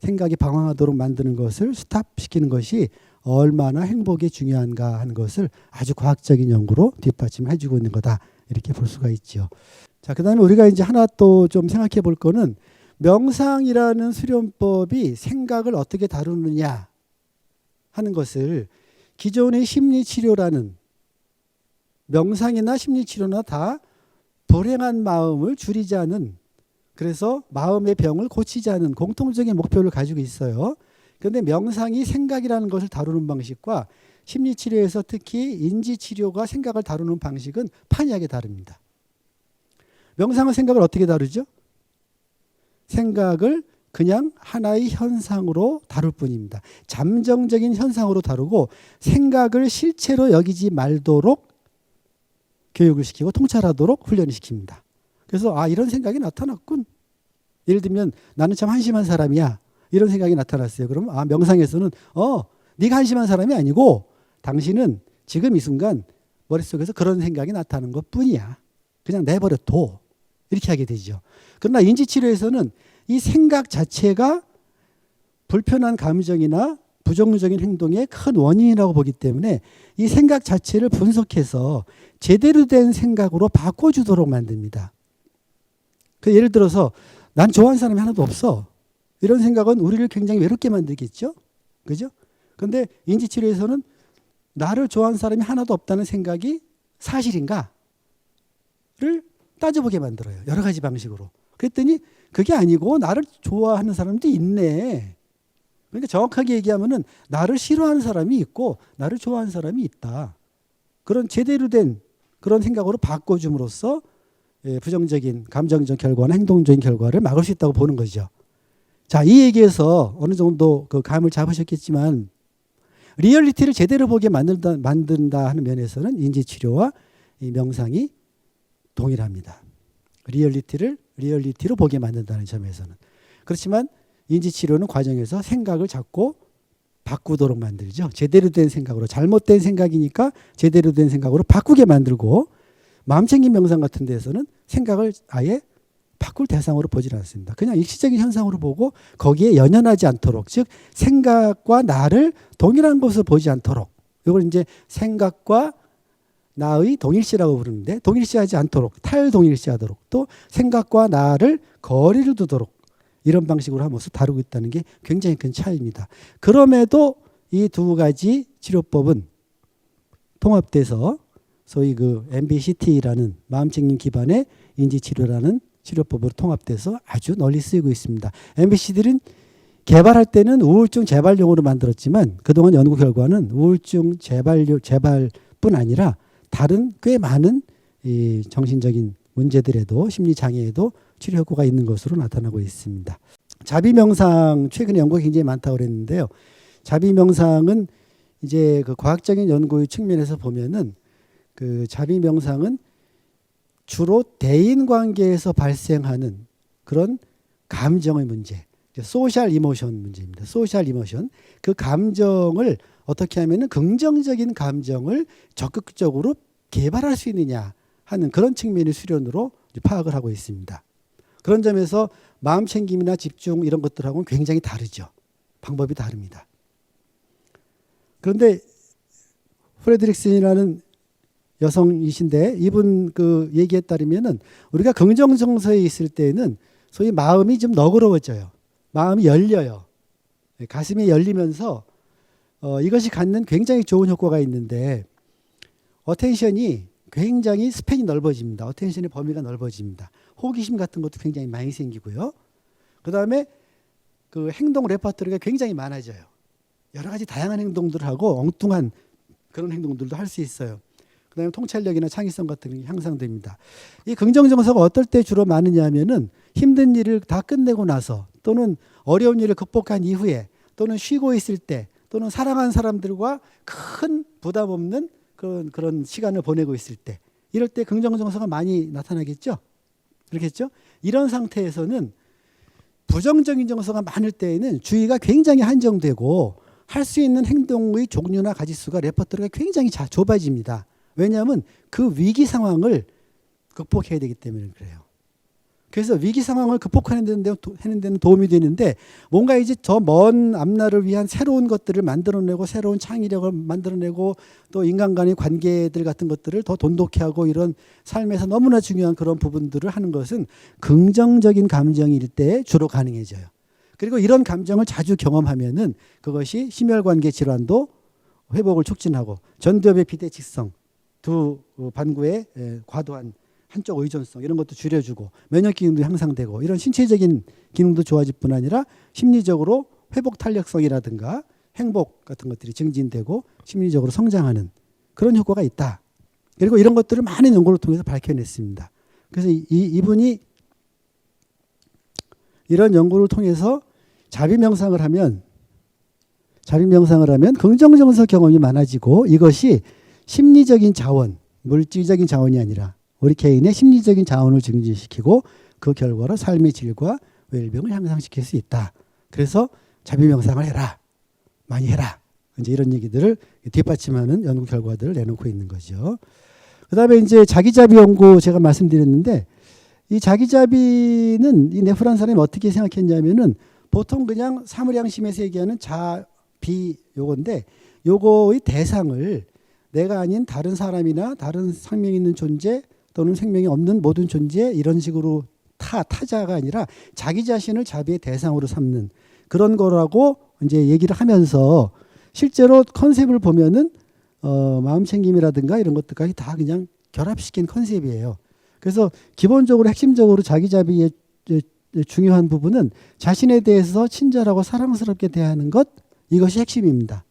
Speaker 1: 생각이 방황하도록 만드는 것을 스탑시키는 것이 얼마나 행복에 중요한가 하는 것을 아주 과학적인 연구로 뒷받침해주고 있는 거다. 이렇게 볼 수가 있죠. 자, 그 다음에 우리가 이제 하나 또 좀 생각해 볼 거는 명상이라는 수련법이 생각을 어떻게 다루느냐 하는 것을 기존의 심리치료라는 명상이나 심리치료나 다 불행한 마음을 줄이자는, 그래서 마음의 병을 고치자는 공통적인 목표를 가지고 있어요. 그런데 명상이 생각이라는 것을 다루는 방식과 심리치료에서 특히 인지치료가 생각을 다루는 방식은 판이하게 다릅니다. 명상은 생각을 어떻게 다루죠? 생각을 그냥 하나의 현상으로 다룰 뿐입니다. 잠정적인 현상으로 다루고 생각을 실체로 여기지 말도록 교육을 시키고 통찰하도록 훈련을 시킵니다. 그래서 이런 생각이 나타났군. 예를 들면 나는 참 한심한 사람이야. 이런 생각이 나타났어요. 그럼 명상에서는 네가 한심한 사람이 아니고 당신은 지금 이 순간 머릿속에서 그런 생각이 나타나는 것뿐이야. 그냥 내버려둬. 이렇게 하게 되죠. 그러나 인지치료에서는 이 생각 자체가 불편한 감정이나 부정적인 행동의 큰 원인이라고 보기 때문에 이 생각 자체를 분석해서 제대로 된 생각으로 바꿔주도록 만듭니다. 예를 들어서 난 좋아하는 사람이 하나도 없어. 이런 생각은 우리를 굉장히 외롭게 만들겠죠. 그죠? 그런데 인지치료에서는 나를 좋아하는 사람이 하나도 없다는 생각이 사실인가를 따져보게 만들어요. 여러 가지 방식으로. 그랬더니 그게 아니고 나를 좋아하는 사람도 있네. 그러니까 정확하게 얘기하면은 나를 싫어하는 사람이 있고 나를 좋아하는 사람이 있다. 그런 제대로 된 그런 생각으로 바꿔줌으로써 부정적인 감정적 결과나 행동적인 결과를 막을 수 있다고 보는 거죠. 자, 이 얘기에서 어느 정도 그 감을 잡으셨겠지만 리얼리티를 제대로 보게 만든다 하는 면에서는 인지치료와 이 명상이 동일합니다. 리얼리티로 보게 만든다는 점에서는. 그렇지만 인지치료는 과정에서 생각을 자꾸 바꾸도록 만들죠. 제대로 된 생각으로, 잘못된 생각이니까 제대로 된 생각으로 바꾸게 만들고, 마음챙김 명상 같은 데서는 생각을 아예 바꿀 대상으로 보질 않습니다. 그냥 일시적인 현상으로 보고 거기에 연연하지 않도록, 즉 생각과 나를 동일한 것으로 보지 않도록, 이걸 이제 생각과 나의 동일시라고 부르는데 동일시하지 않도록, 탈동일시하도록, 또 생각과 나를 거리를 두도록 이런 방식으로 하면서 다루고 있다는 게 굉장히 큰 차이입니다. 그럼에도 이 두 가지 치료법은 통합돼서 소위 그 MBCT라는 마음챙김 기반의 인지치료라는 치료법으로 통합돼서 아주 널리 쓰이고 있습니다. MBCT는 개발할 때는 우울증 재발용으로 만들었지만 그동안 연구 결과는 우울증 재발뿐 아니라 다른 꽤 많은 이 정신적인 문제들에도 심리 장애에도 치료 효과가 있는 것으로 나타나고 있습니다. 자비명상 최근에 연구가 굉장히 많다고 그랬는데요. 자비명상은 이제 그 과학적인 연구의 측면에서 보면은 그 자비명상은 주로 대인 관계에서 발생하는 그런 감정의 문제, 소셜 이모션 문제입니다. 소셜 이모션. 그 감정을 어떻게 하면은 긍정적인 감정을 적극적으로 개발할 수 있느냐 하는 그런 측면의 수련으로 파악을 하고 있습니다. 그런 점에서 마음챙김이나 집중 이런 것들하고는 굉장히 다르죠. 방법이 다릅니다. 그런데 프레드릭슨이라는 여성이신데 이분 그 얘기에 따르면은 우리가 긍정 정서에 있을 때는 소위 마음이 좀 너그러워져요. 마음이 열려요. 가슴이 열리면서 이것이 갖는 굉장히 좋은 효과가 있는데 어텐션이 굉장히 스팬이 넓어집니다. 어텐션의 범위가 넓어집니다. 호기심 같은 것도 굉장히 많이 생기고요. 그 다음에 그 행동 레퍼토리가 굉장히 많아져요. 여러 가지 다양한 행동들을 하고 엉뚱한 그런 행동들도 할 수 있어요. 그 다음에 통찰력이나 창의성 같은 게 향상됩니다. 이 긍정 정서가 어떨 때 주로 많으냐 하면은 힘든 일을 다 끝내고 나서 또는 어려운 일을 극복한 이후에 또는 쉬고 있을 때 또는 사랑하는 사람들과 큰 부담 없는 그런 시간을 보내고 있을 때 이럴 때 긍정 정서가 많이 나타나겠죠. 그렇겠죠. 이런 상태에서는 부정적인 정서가 많을 때에는 주의가 굉장히 한정되고 할 수 있는 행동의 종류나 가지수가 레퍼토리가 굉장히 좁아집니다. 왜냐하면 그 위기 상황을 극복해야 되기 때문에 그래요. 그래서 위기 상황을 극복하는 데는 도움이 되는데 뭔가 이제 더 먼 앞날을 위한 새로운 것들을 만들어내고 새로운 창의력을 만들어내고 또 인간 간의 관계들 같은 것들을 더 돈독히 하고 이런 삶에서 너무나 중요한 그런 부분들을 하는 것은 긍정적인 감정일 때 주로 가능해져요. 그리고 이런 감정을 자주 경험하면은 그것이 심혈관계 질환도 회복을 촉진하고 전두엽의 비대칭성, 두 반구의 과도한 한쪽 의존성 이런 것도 줄여주고 면역 기능도 향상되고 이런 신체적인 기능도 좋아질 뿐 아니라 심리적으로 회복 탄력성이라든가 행복 같은 것들이 증진되고 심리적으로 성장하는 그런 효과가 있다. 그리고 이런 것들을 많은 연구를 통해서 밝혀냈습니다. 그래서 이분이 이런 연구를 통해서 자비 명상을 하면 긍정 정서 경험이 많아지고 이것이 심리적인 자원, 물질적인 자원이 아니라 우리 개인의 심리적인 자원을 증진시키고 그 결과로 삶의 질과 웰빙을 향상시킬 수 있다. 그래서 자비 명상을 해라. 많이 해라. 이제 이런 얘기들을 뒷받침하는 연구 결과들을 내놓고 있는 거죠. 그다음에 이제 자기자비 연구 제가 말씀드렸는데 이 자기자비는 이 네프란 사람이 어떻게 생각했냐면은 보통 그냥 사무량심에서 얘기하는 자비 요건데 요거의 대상을 내가 아닌 다른 사람이나 다른 생명이 있는 존재 또는 생명이 없는 모든 존재 이런 식으로 타자가 아니라 자기 자신을 자비의 대상으로 삼는 그런 거라고 이제 얘기를 하면서 실제로 컨셉을 보면은 마음 챙김이라든가 이런 것들까지 다 그냥 결합시킨 컨셉이에요. 그래서 기본적으로 핵심적으로 자기 자비의 중요한 부분은 자신에 대해서 친절하고 사랑스럽게 대하는 것 이것이 핵심입니다.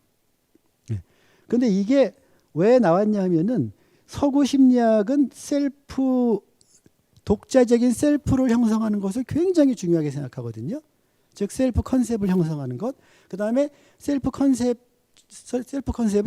Speaker 1: 그런데 이게 왜 나왔냐 하면은 서구 심리학은 독자적인 셀프를 형성하는 것을 굉장히 중요하게 생각하거든요. 즉 셀프 컨셉을 형성하는 것. 그다음에 셀프 컨셉은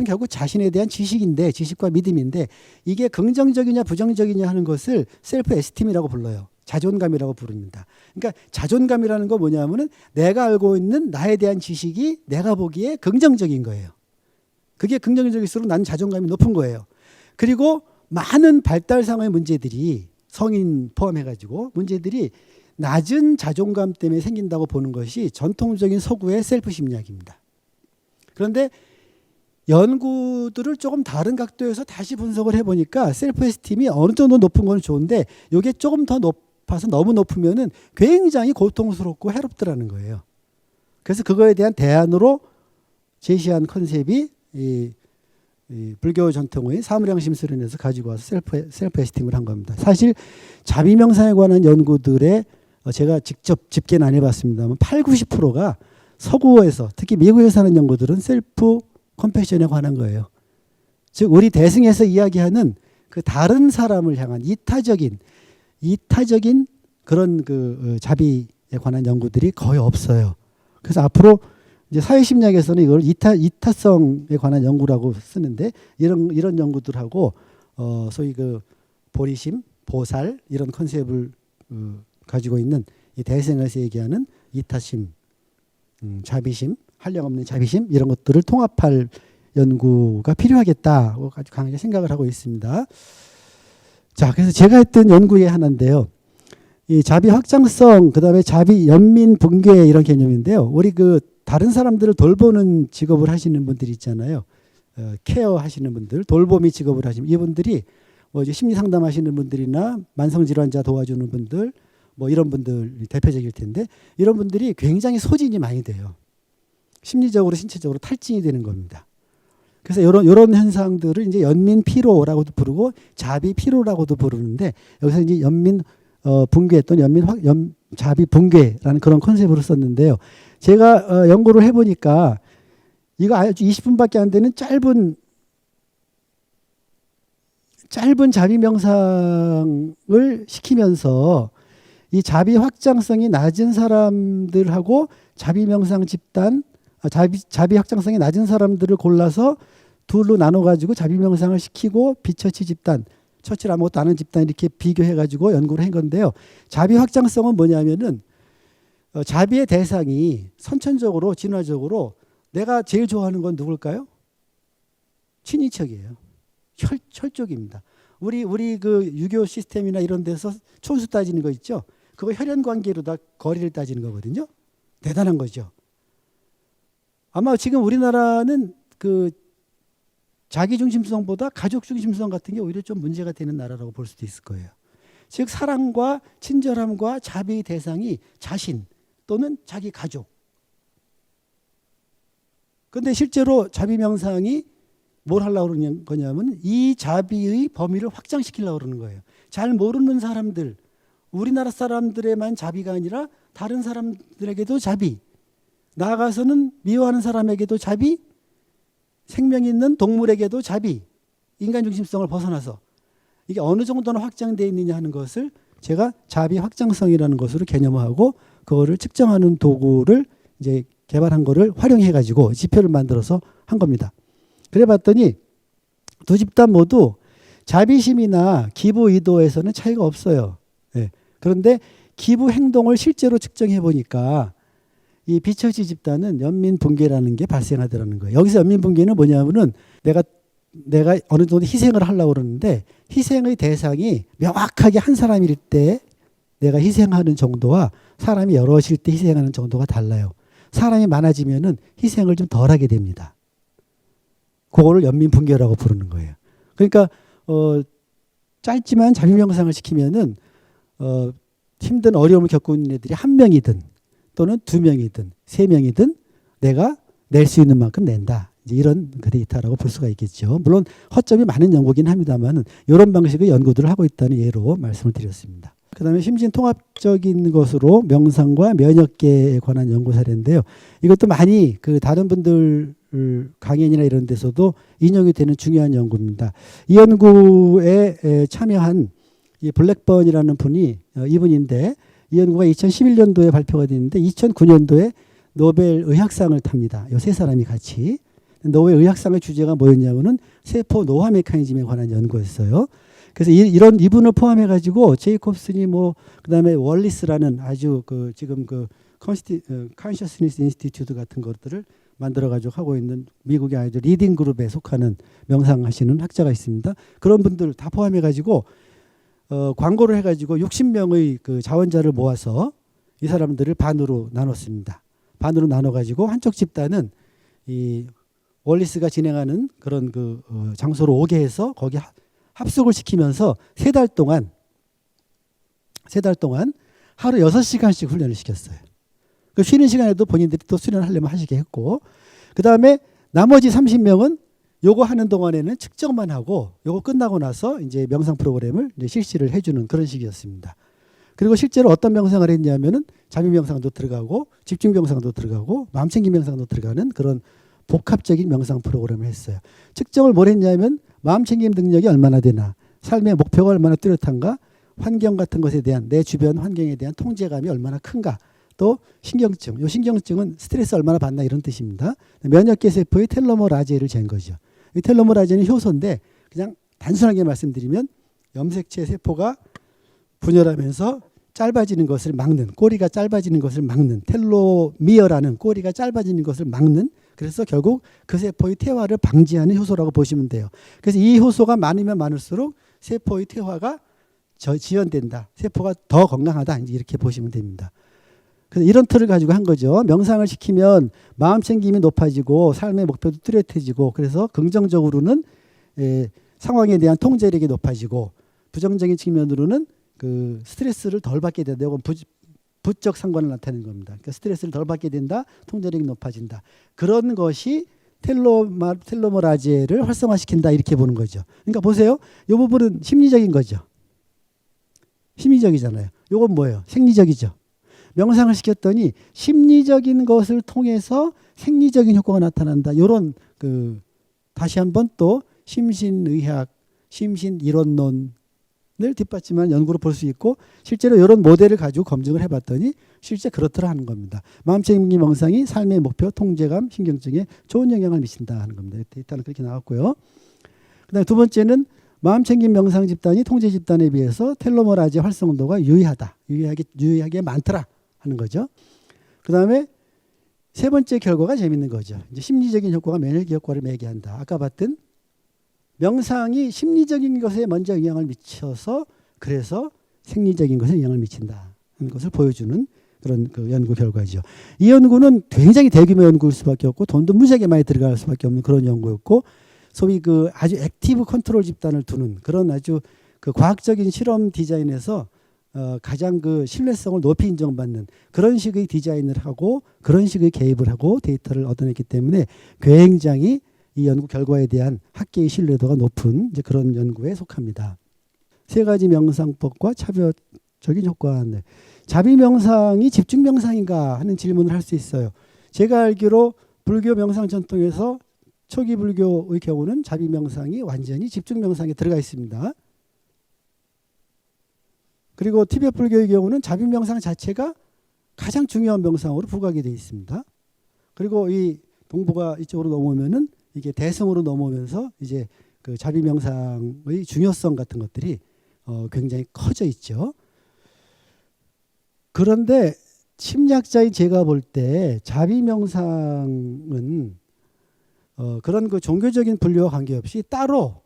Speaker 1: 결국 자신에 대한 지식인데 지식과 믿음인데 이게 긍정적이냐 부정적이냐 하는 것을 셀프 에스팀이라고 불러요. 자존감이라고 부릅니다. 그러니까 자존감이라는 거 뭐냐면은 내가 알고 있는 나에 대한 지식이 내가 보기에 긍정적인 거예요. 그게 긍정적일수록 나는 자존감이 높은 거예요. 그리고 많은 발달상의 문제들이 성인 포함해가지고 문제들이 낮은 자존감 때문에 생긴다고 보는 것이 전통적인 서구의 셀프 심리학입니다. 그런데 연구들을 조금 다른 각도에서 다시 분석을 해보니까 셀프 에스팀이 어느 정도 높은 건 좋은데 이게 조금 더 높아서 너무 높으면은 굉장히 고통스럽고 해롭더라는 거예요. 그래서 그거에 대한 대안으로 제시한 컨셉이 이 불교 전통의 사무량심 수련에서 가지고 와서 셀프 에스팀을 한 겁니다. 사실 자비 명상에 관한 연구들에 제가 직접 집계는 안 해봤습니다만 80~90%가 서구에서 특히 미국에서 하는 연구들은 셀프 컴패션에 관한 거예요. 즉 우리 대승에서 이야기하는 그 다른 사람을 향한 이타적인 그런 그 자비에 관한 연구들이 거의 없어요. 그래서 앞으로 이제 사회심리학에서는 이걸 이타성에 관한 연구라고 쓰는데 이런 연구들하고 소위 그 보리심, 보살 이런 컨셉을 가지고 있는 이 대승에서 얘기하는 이타심, 자비심, 한량없는 자비심 이런 것들을 통합할 연구가 필요하겠다고 아주 강하게 생각을 하고 있습니다. 자, 그래서 제가 했던 연구의 하나인데요. 이 자비 확장성, 그다음에 자비 연민 붕괴 이런 개념인데요. 우리 그 다른 사람들을 돌보는 직업을 하시는 분들이 있잖아요. 케어 하시는 분들, 돌보미 직업을 하시는 이분들이 뭐 이제 심리 상담하시는 분들이나 만성 질환자 도와주는 분들 뭐 이런 분들이 대표적일 텐데 이런 분들이 굉장히 소진이 많이 돼요. 심리적으로 신체적으로 탈진이 되는 겁니다. 그래서 이런 현상들을 이제 연민 피로라고도 부르고 자비 피로라고도 부르는데 여기서 이제 연민 붕괴 또는 자비 붕괴라는 그런 컨셉으로 썼는데요. 제가 연구를 해보니까 이거 아주 20분밖에 안 되는 짧은 자비 명상을 시키면서 이 자비 확장성이 낮은 사람들하고 자비 명상 집단, 자비 확장성이 낮은 사람들을 골라서 둘로 나눠가지고 자비 명상을 시키고 비처치 집단, 처치를 아무것도 안 하는 집단 이렇게 비교해가지고 연구를 한 건데요. 자비 확장성은 뭐냐면은 자비의 대상이 선천적으로 진화적으로 내가 제일 좋아하는 건 누굴까요? 친인척이에요. 혈족입니다. 우리 그 유교 시스템이나 이런 데서 촌수 따지는 거 있죠? 그거 혈연 관계로 다 거리를 따지는 거거든요. 대단한 거죠. 아마 지금 우리나라는 그 자기 중심성보다 가족 중심성 같은 게 오히려 좀 문제가 되는 나라라고 볼 수도 있을 거예요. 즉 사랑과 친절함과 자비의 대상이 자신 또는 자기 가족. 그런데 실제로 자비 명상이 뭘 하려고 그러는 거냐면 이 자비의 범위를 확장시키려고 그러는 거예요. 잘 모르는 사람들, 우리나라 사람들에만 자비가 아니라 다른 사람들에게도 자비, 나아가서는 미워하는 사람에게도 자비, 생명 있는 동물에게도 자비, 인간 중심성을 벗어나서 이게 어느 정도나 확장되어 있느냐 하는 것을 제가 자비 확장성이라는 것으로 개념화하고 그거를 측정하는 도구를 이제 개발한 거를 활용해 가지고 지표를 만들어서 한 겁니다. 그래 봤더니 두 집단 모두 자비심이나 기부 의도에서는 차이가 없어요. 네. 그런데 기부 행동을 실제로 측정해 보니까 이 비처치 집단은 연민 붕괴라는 게 발생하더라는 거예요. 여기서 연민 붕괴는 뭐냐면은 내가 어느 정도 희생을 하려고 그러는데 희생의 대상이 명확하게 한 사람일 때 내가 희생하는 정도와 사람이 여럿일 때 희생하는 정도가 달라요. 사람이 많아지면은 희생을 좀 덜하게 됩니다. 그거를 연민 붕괴라고 부르는 거예요. 그러니까 짧지만 자비 명상을 시키면은 힘든 어려움을 겪고 있는 애들이 한 명이든 또는 두 명이든 세 명이든 내가 낼 수 있는 만큼 낸다. 이제 이런 데이터라고 볼 수가 있겠죠. 물론 허점이 많은 연구긴 합니다만 이런 방식의 연구들을 하고 있다는 예로 말씀을 드렸습니다. 그다음에 심진 통합적인 것으로 명상과 면역계에 관한 연구 사례인데요. 이것도 많이 그 다른 분들 강연이나 이런 데서도 인용이 되는 중요한 연구입니다. 이 연구에 참여한 이 블랙번이라는 분이 이분인데 이 연구가 2011년도에 발표가 됐는데 2009년도에 노벨 의학상을 탑니다. 이 세 사람이 같이. 노벨 의학상의 주제가 뭐였냐면은 세포 노화 메커니즘에 관한 연구였어요. 그래서 이분을 포함해 가지고 제이콥슨이 그다음에 월리스라는 아주 지금 컨셔스니스 인스티튜트 같은 것들을 만들어 가지고 하고 있는 미국의 아주 리딩 그룹에 속하는 명상하시는 학자가 있습니다. 그런 분들 다 포함해 가지고 광고를 해 가지고 60명의 그 자원자를 모아서 이 사람들을 반으로 나눴습니다. 반으로 나눠 가지고 한쪽 집단은 이 월리스가 진행하는 그런 장소로 오게 해서 거기 합숙을 시키면서 세 달 동안 하루 6시간씩 훈련을 시켰어요. 그 쉬는 시간에도 본인들이 또 수련을 하려면 하시게 했고, 그 다음에 나머지 30명은 요거 하는 동안에는 측정만 하고 요거 끝나고 나서 이제 명상 프로그램을 이제 실시를 해주는 그런 식이었습니다. 그리고 실제로 어떤 명상을 했냐면은 자비 명상도 들어가고 집중 명상도 들어가고 마음챙김 명상도 들어가는 그런 복합적인 명상 프로그램을 했어요. 측정을 뭘 했냐면 마음챙김 능력이 얼마나 되나, 삶의 목표가 얼마나 뚜렷한가, 환경 같은 것에 대한 내 주변 환경에 대한 통제감이 얼마나 큰가, 또 신경증, 이 신경증은 스트레스 얼마나 받나 이런 뜻입니다. 면역계 세포의 텔로머라제를 잰 거죠. 이 텔로머라제는 효소인데 그냥 단순하게 말씀드리면 염색체 세포가 분열하면서 짧아지는 것을 막는, 꼬리가 짧아지는 것을 막는, 텔로미어라는 꼬리가 짧아지는 것을 막는, 그래서 결국 그 세포의 퇴화를 방지하는 효소라고 보시면 돼요. 그래서 이 효소가 많으면 많을수록 세포의 퇴화가 지연된다. 세포가 더 건강하다. 이렇게 보시면 됩니다. 그래서 이런 틀을 가지고 한 거죠. 명상을 시키면 마음 챙김이 높아지고 삶의 목표도 뚜렷해지고 그래서 긍정적으로는 상황에 대한 통제력이 높아지고 부정적인 측면으로는 그 스트레스를 덜 받게 된다. 이건 부적 상관을 나타내는 겁니다. 그러니까 스트레스를 덜 받게 된다. 통제력이 높아진다. 그런 것이 텔로머라제를 활성화시킨다 이렇게 보는 거죠. 그러니까 보세요. 이 부분은 심리적인 거죠. 심리적이잖아요. 이건 뭐예요? 생리적이죠. 명상을 시켰더니 심리적인 것을 통해서 생리적인 효과가 나타난다. 이런 그 다시 한번 또 심신의학, 심신이론론을 뒷받침한 연구로 볼 수 있고 실제로 이런 모델을 가지고 검증을 해봤더니 실제 그렇더라 하는 겁니다. 마음챙김 명상이 삶의 목표, 통제감, 신경증에 좋은 영향을 미친다 하는 겁니다. 데이터는 그렇게 나왔고요. 그다음에 두 번째는 마음챙김 명상 집단이 통제 집단에 비해서 텔로머라제 활성도가 유의하게 많더라 하는 거죠. 그다음에 세 번째 결과가 재밌는 거죠. 이제 심리적인 효과가 면역 효과를 매개한다. 아까 봤던 명상이 심리적인 것에 먼저 영향을 미쳐서 그래서 생리적인 것에 영향을 미친다 하는 것을 보여주는 그런 그 연구 결과죠. 이 연구는 굉장히 대규모 연구일 수밖에 없고 돈도 무지하게 많이 들어갈 수밖에 없는 그런 연구였고 소위 그 아주 액티브 컨트롤 집단을 두는 그런 아주 그 과학적인 실험 디자인에서 가장 그 신뢰성을 높이 인정받는 그런 식의 디자인을 하고 그런 식의 개입을 하고 데이터를 얻어냈기 때문에 굉장히 이 연구 결과에 대한 학계의 신뢰도가 높은 이제 그런 연구에 속합니다. 세 가지 명상법과 차별적인 효과. 자비 명상이 집중 명상인가 하는 질문을 할 수 있어요. 제가 알기로 불교 명상 전통에서 초기 불교의 경우는 자비 명상이 완전히 집중 명상에 들어가 있습니다. 그리고 티베트 불교의 경우는 자비 명상 자체가 가장 중요한 명상으로 부각이 되어 있습니다. 그리고 이 동부가 이쪽으로 넘어오면은 이게 대승으로 넘어오면서 이제 그 자비 명상의 중요성 같은 것들이 굉장히 커져 있죠. 그런데 심리학자인 제가 볼 때 자비 명상은 그런 그 종교적인 분류와 관계없이 따로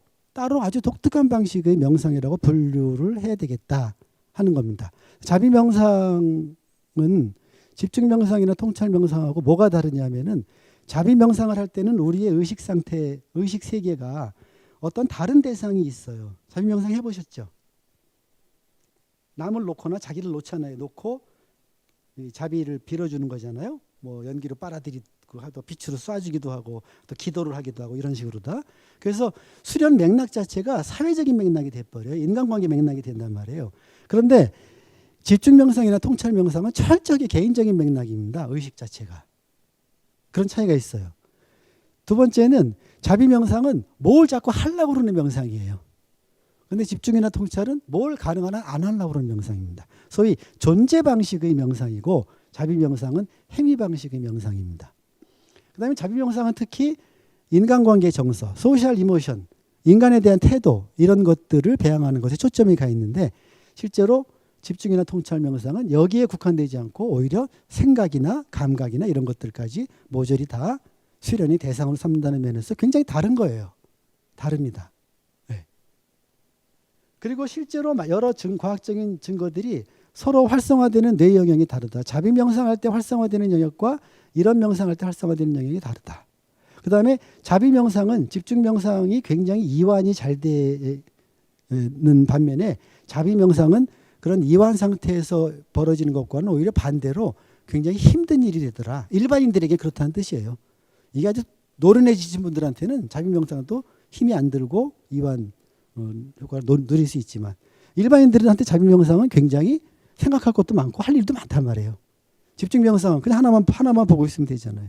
Speaker 1: 아주 독특한 방식의 명상이라고 분류를 해야 되겠다 하는 겁니다. 자비 명상은 집중 명상이나 통찰 명상하고 뭐가 다르냐면은 자비 명상을 할 때는 우리의 의식 상태, 의식 세계가 어떤 다른 대상이 있어요. 자비 명상 해보셨죠? 남을 놓거나 자기를 놓잖아요. 놓고 자비를 빌어주는 거잖아요. 뭐 연기로 빨아들이고 하도 빛으로 쏴주기도 하고 또 기도를 하기도 하고 이런 식으로다. 그래서 수련 맥락 자체가 사회적인 맥락이 돼버려요. 인간관계 맥락이 된단 말이에요. 그런데 집중 명상이나 통찰 명상은 철저하게 개인적인 맥락입니다. 의식 자체가. 그런 차이가 있어요. 두 번째는 자비 명상은 뭘 자꾸 하려고 그러는 명상이에요. 그런데 집중이나 통찰은 뭘 가능하나 안 하려고 그러는 명상입니다. 소위 존재 방식의 명상이고 자비 명상은 행위 방식의 명상입니다. 그다음에 자비 명상은 특히 인간관계 정서, 소셜 이모션, 인간에 대한 태도 이런 것들을 배양하는 것에 초점이 가 있는데 실제로 집중이나 통찰 명상은 여기에 국한되지 않고 오히려 생각이나 감각이나 이런 것들까지 모조리 다 수련이 대상으로 삼는다는 면에서 굉장히 다른 거예요. 다릅니다. 네. 그리고 실제로 여러 과학적인 증거들이 서로 활성화되는 뇌 영역이 다르다. 자비 명상할 때 활성화되는 영역과 이런 명상할 때 활성화되는 영역이 다르다. 그 다음에 자비 명상은 집중 명상이 굉장히 이완이 잘 되는 반면에 자비 명상은 그런 이완 상태에서 벌어지는 것과는 오히려 반대로 굉장히 힘든 일이 되더라. 일반인들에게 그렇다는 뜻이에요. 이게 아주 노련해지신 분들한테는 자비 명상도 힘이 안 들고 이완 효과를 누릴 수 있지만 일반인들한테 자비 명상은 굉장히 생각할 것도 많고 할 일도 많단 말이에요. 집중 명상은 그냥 하나만 보고 있으면 되잖아요.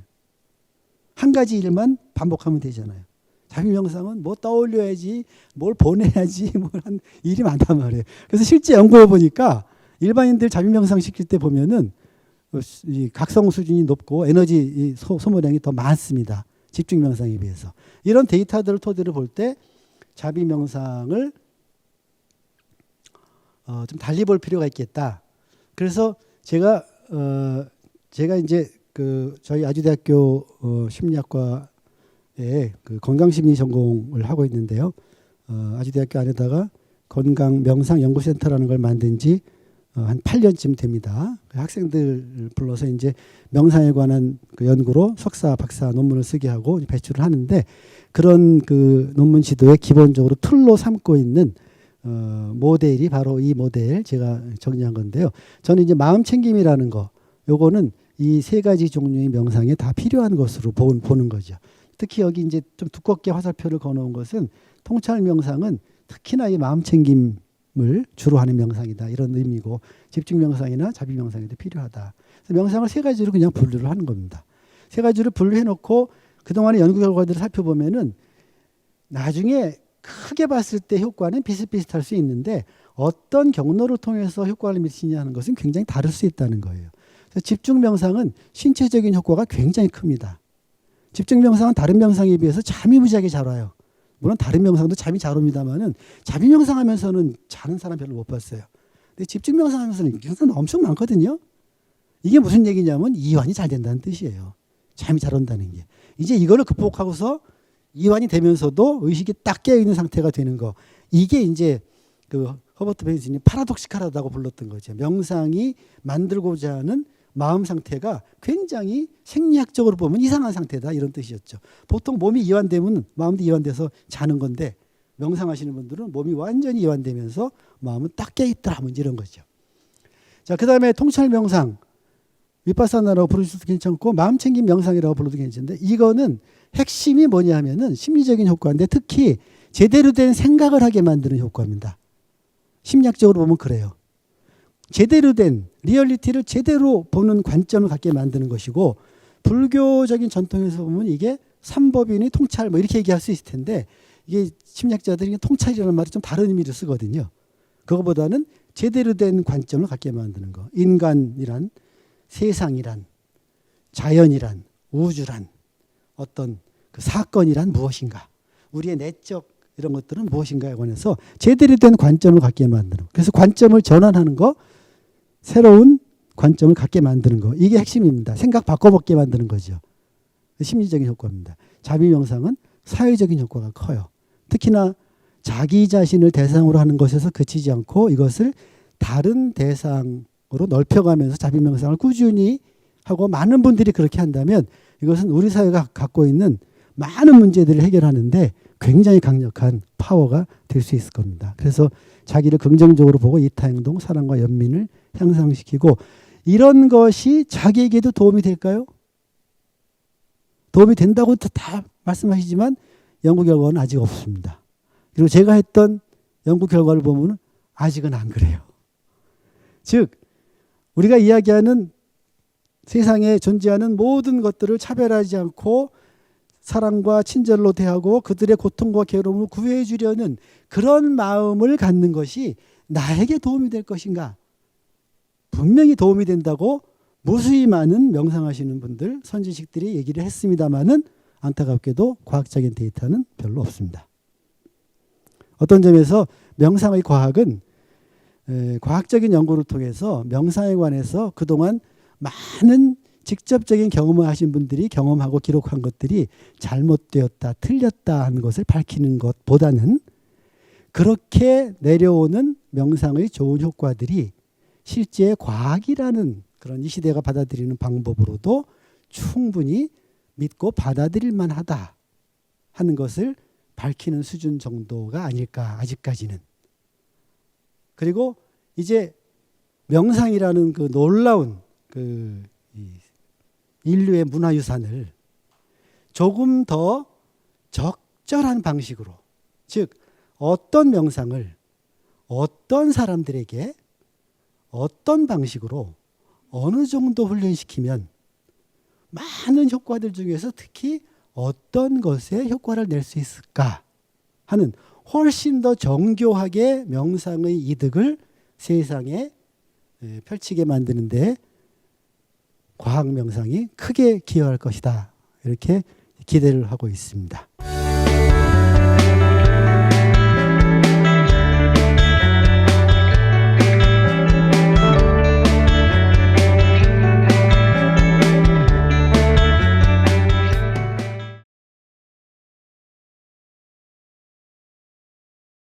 Speaker 1: 한 가지 일만 반복하면 되잖아요. 자비 명상은 뭐 떠올려야지, 뭘 보내야지, 뭘 한 일이 많단 말이에요. 그래서 실제 연구해 보니까 일반인들 자비 명상 시킬 때 보면은 이 각성 수준이 높고 에너지 소모량이 더 많습니다. 집중 명상에 비해서. 이런 데이터들을 토대로 볼 때 자비 명상을 좀 달리 볼 필요가 있겠다. 그래서 제가 이제 그 저희 아주대학교 심리학과에 그 건강심리 전공을 하고 있는데요. 아주대학교 안에다가 건강 명상 연구센터라는 걸 만든 지 한 8년쯤 됩니다. 그 학생들 불러서 이제 명상에 관한 그 연구로 석사, 박사 논문을 쓰게 하고 배출을 하는데 그런 그 논문 지도에 기본적으로 툴로 삼고 있는 모델이 바로 이 모델 제가 정리한 건데요. 저는 이제 마음 챙김이라는 거, 요거는 이 세 가지 종류의 명상에 다 필요한 것으로 보는 거죠. 특히 여기 이제 좀 두껍게 화살표를 그어놓은 것은 통찰 명상은 특히나 이 마음 챙김을 주로 하는 명상이다 이런 의미고 집중 명상이나 자비 명상에도 필요하다. 그래서 명상을 세 가지로 그냥 분류를 하는 겁니다. 세 가지로 분류해 놓고 그동안의 연구 결과들을 살펴보면은 나중에 크게 봤을 때 효과는 비슷비슷할 수 있는데 어떤 경로를 통해서 효과를 미치냐 하는 것은 굉장히 다를 수 있다는 거예요. 그래서 집중 명상은 신체적인 효과가 굉장히 큽니다. 집중 명상은 다른 명상에 비해서 잠이 무지하게 잘 와요. 물론 다른 명상도 잠이 잘 옵니다만은 자비 명상하면서는 자는 사람 별로 못 봤어요. 근데 집중 명상하면서는 이런 엄청 많거든요. 이게 무슨 얘기냐면 이완이 잘 된다는 뜻이에요. 잠이 잘 온다는 게. 이제 이거를 극복하고서 이완이 되면서도 의식이 딱 깨어있는 상태가 되는 거. 이게 이제 그 허버트 벤슨이 파라독시칼하다고 불렀던 거죠. 명상이 만들고자 하는 마음 상태가 굉장히 생리학적으로 보면 이상한 상태다 이런 뜻이었죠. 보통 몸이 이완되면 마음도 이완돼서 자는 건데 명상하시는 분들은 몸이 완전히 이완되면서 마음은 딱 깨있더라 뭐 이런 거죠. 자, 그 다음에 통찰 명상, 위파사나라고 부르셔도 괜찮고 마음 챙김 명상이라고 불러도 괜찮은데 이거는 핵심이 뭐냐 하면은 심리적인 효과인데 특히 제대로 된 생각을 하게 만드는 효과입니다. 심리학적으로 보면 그래요. 제대로 된 리얼리티를 제대로 보는 관점을 갖게 만드는 것이고 불교적인 전통에서 보면 이게 삼법인의 통찰 뭐 이렇게 얘기할 수 있을 텐데 이게 심리학자들이 통찰이라는 말이 좀 다른 의미를 쓰거든요. 그거보다는 제대로 된 관점을 갖게 만드는 거. 인간이란, 세상이란, 자연이란, 우주란, 어떤 그 사건이란 무엇인가, 우리의 내적 이런 것들은 무엇인가에 관해서 제대로 된 관점을 갖게 만드는 거. 그래서 관점을 전환하는 거, 새로운 관점을 갖게 만드는 거. 이게 핵심입니다. 생각 바꿔먹게 만드는 거죠. 심리적인 효과입니다. 자비 명상은 사회적인 효과가 커요. 특히나 자기 자신을 대상으로 하는 것에서 그치지 않고 이것을 다른 대상으로 넓혀가면서 자비 명상을 꾸준히 하고 많은 분들이 그렇게 한다면 이것은 우리 사회가 갖고 있는 많은 문제들을 해결하는데 굉장히 강력한 파워가 될 수 있을 겁니다. 그래서 자기를 긍정적으로 보고 이타행동, 사랑과 연민을 향상시키고 이런 것이 자기에게도 도움이 될까요? 도움이 된다고 다 말씀하시지만 연구 결과는 아직 없습니다. 그리고 제가 했던 연구 결과를 보면 아직은 안 그래요. 즉 우리가 이야기하는 세상에 존재하는 모든 것들을 차별하지 않고 사랑과 친절로 대하고 그들의 고통과 괴로움을 구해 주려는 그런 마음을 갖는 것이 나에게 도움이 될 것인가? 분명히 도움이 된다고 무수히 많은 명상하시는 분들, 선지식들이 얘기를 했습니다마는 안타깝게도 과학적인 데이터는 별로 없습니다. 어떤 점에서 명상의 과학은 과학적인 연구를 통해서 명상에 관해서 그동안 많은 직접적인 경험을 하신 분들이 경험하고 기록한 것들이 잘못되었다, 틀렸다 하는 것을 밝히는 것보다는 그렇게 내려오는 명상의 좋은 효과들이 실제 과학이라는 그런 이 시대가 받아들이는 방법으로도 충분히 믿고 받아들일 만하다 하는 것을 밝히는 수준 정도가 아닐까 아직까지는. 그리고 이제 명상이라는 그 놀라운 그 인류의 문화유산을 조금 더 적절한 방식으로, 즉 어떤 명상을 어떤 사람들에게 어떤 방식으로 어느 정도 훈련시키면 많은 효과들 중에서 특히 어떤 것에 효과를 낼 수 있을까 하는 훨씬 더 정교하게 명상의 이득을 세상에 펼치게 만드는 데 과학 명상이 크게 기여할 것이다. 이렇게 기대를 하고 있습니다.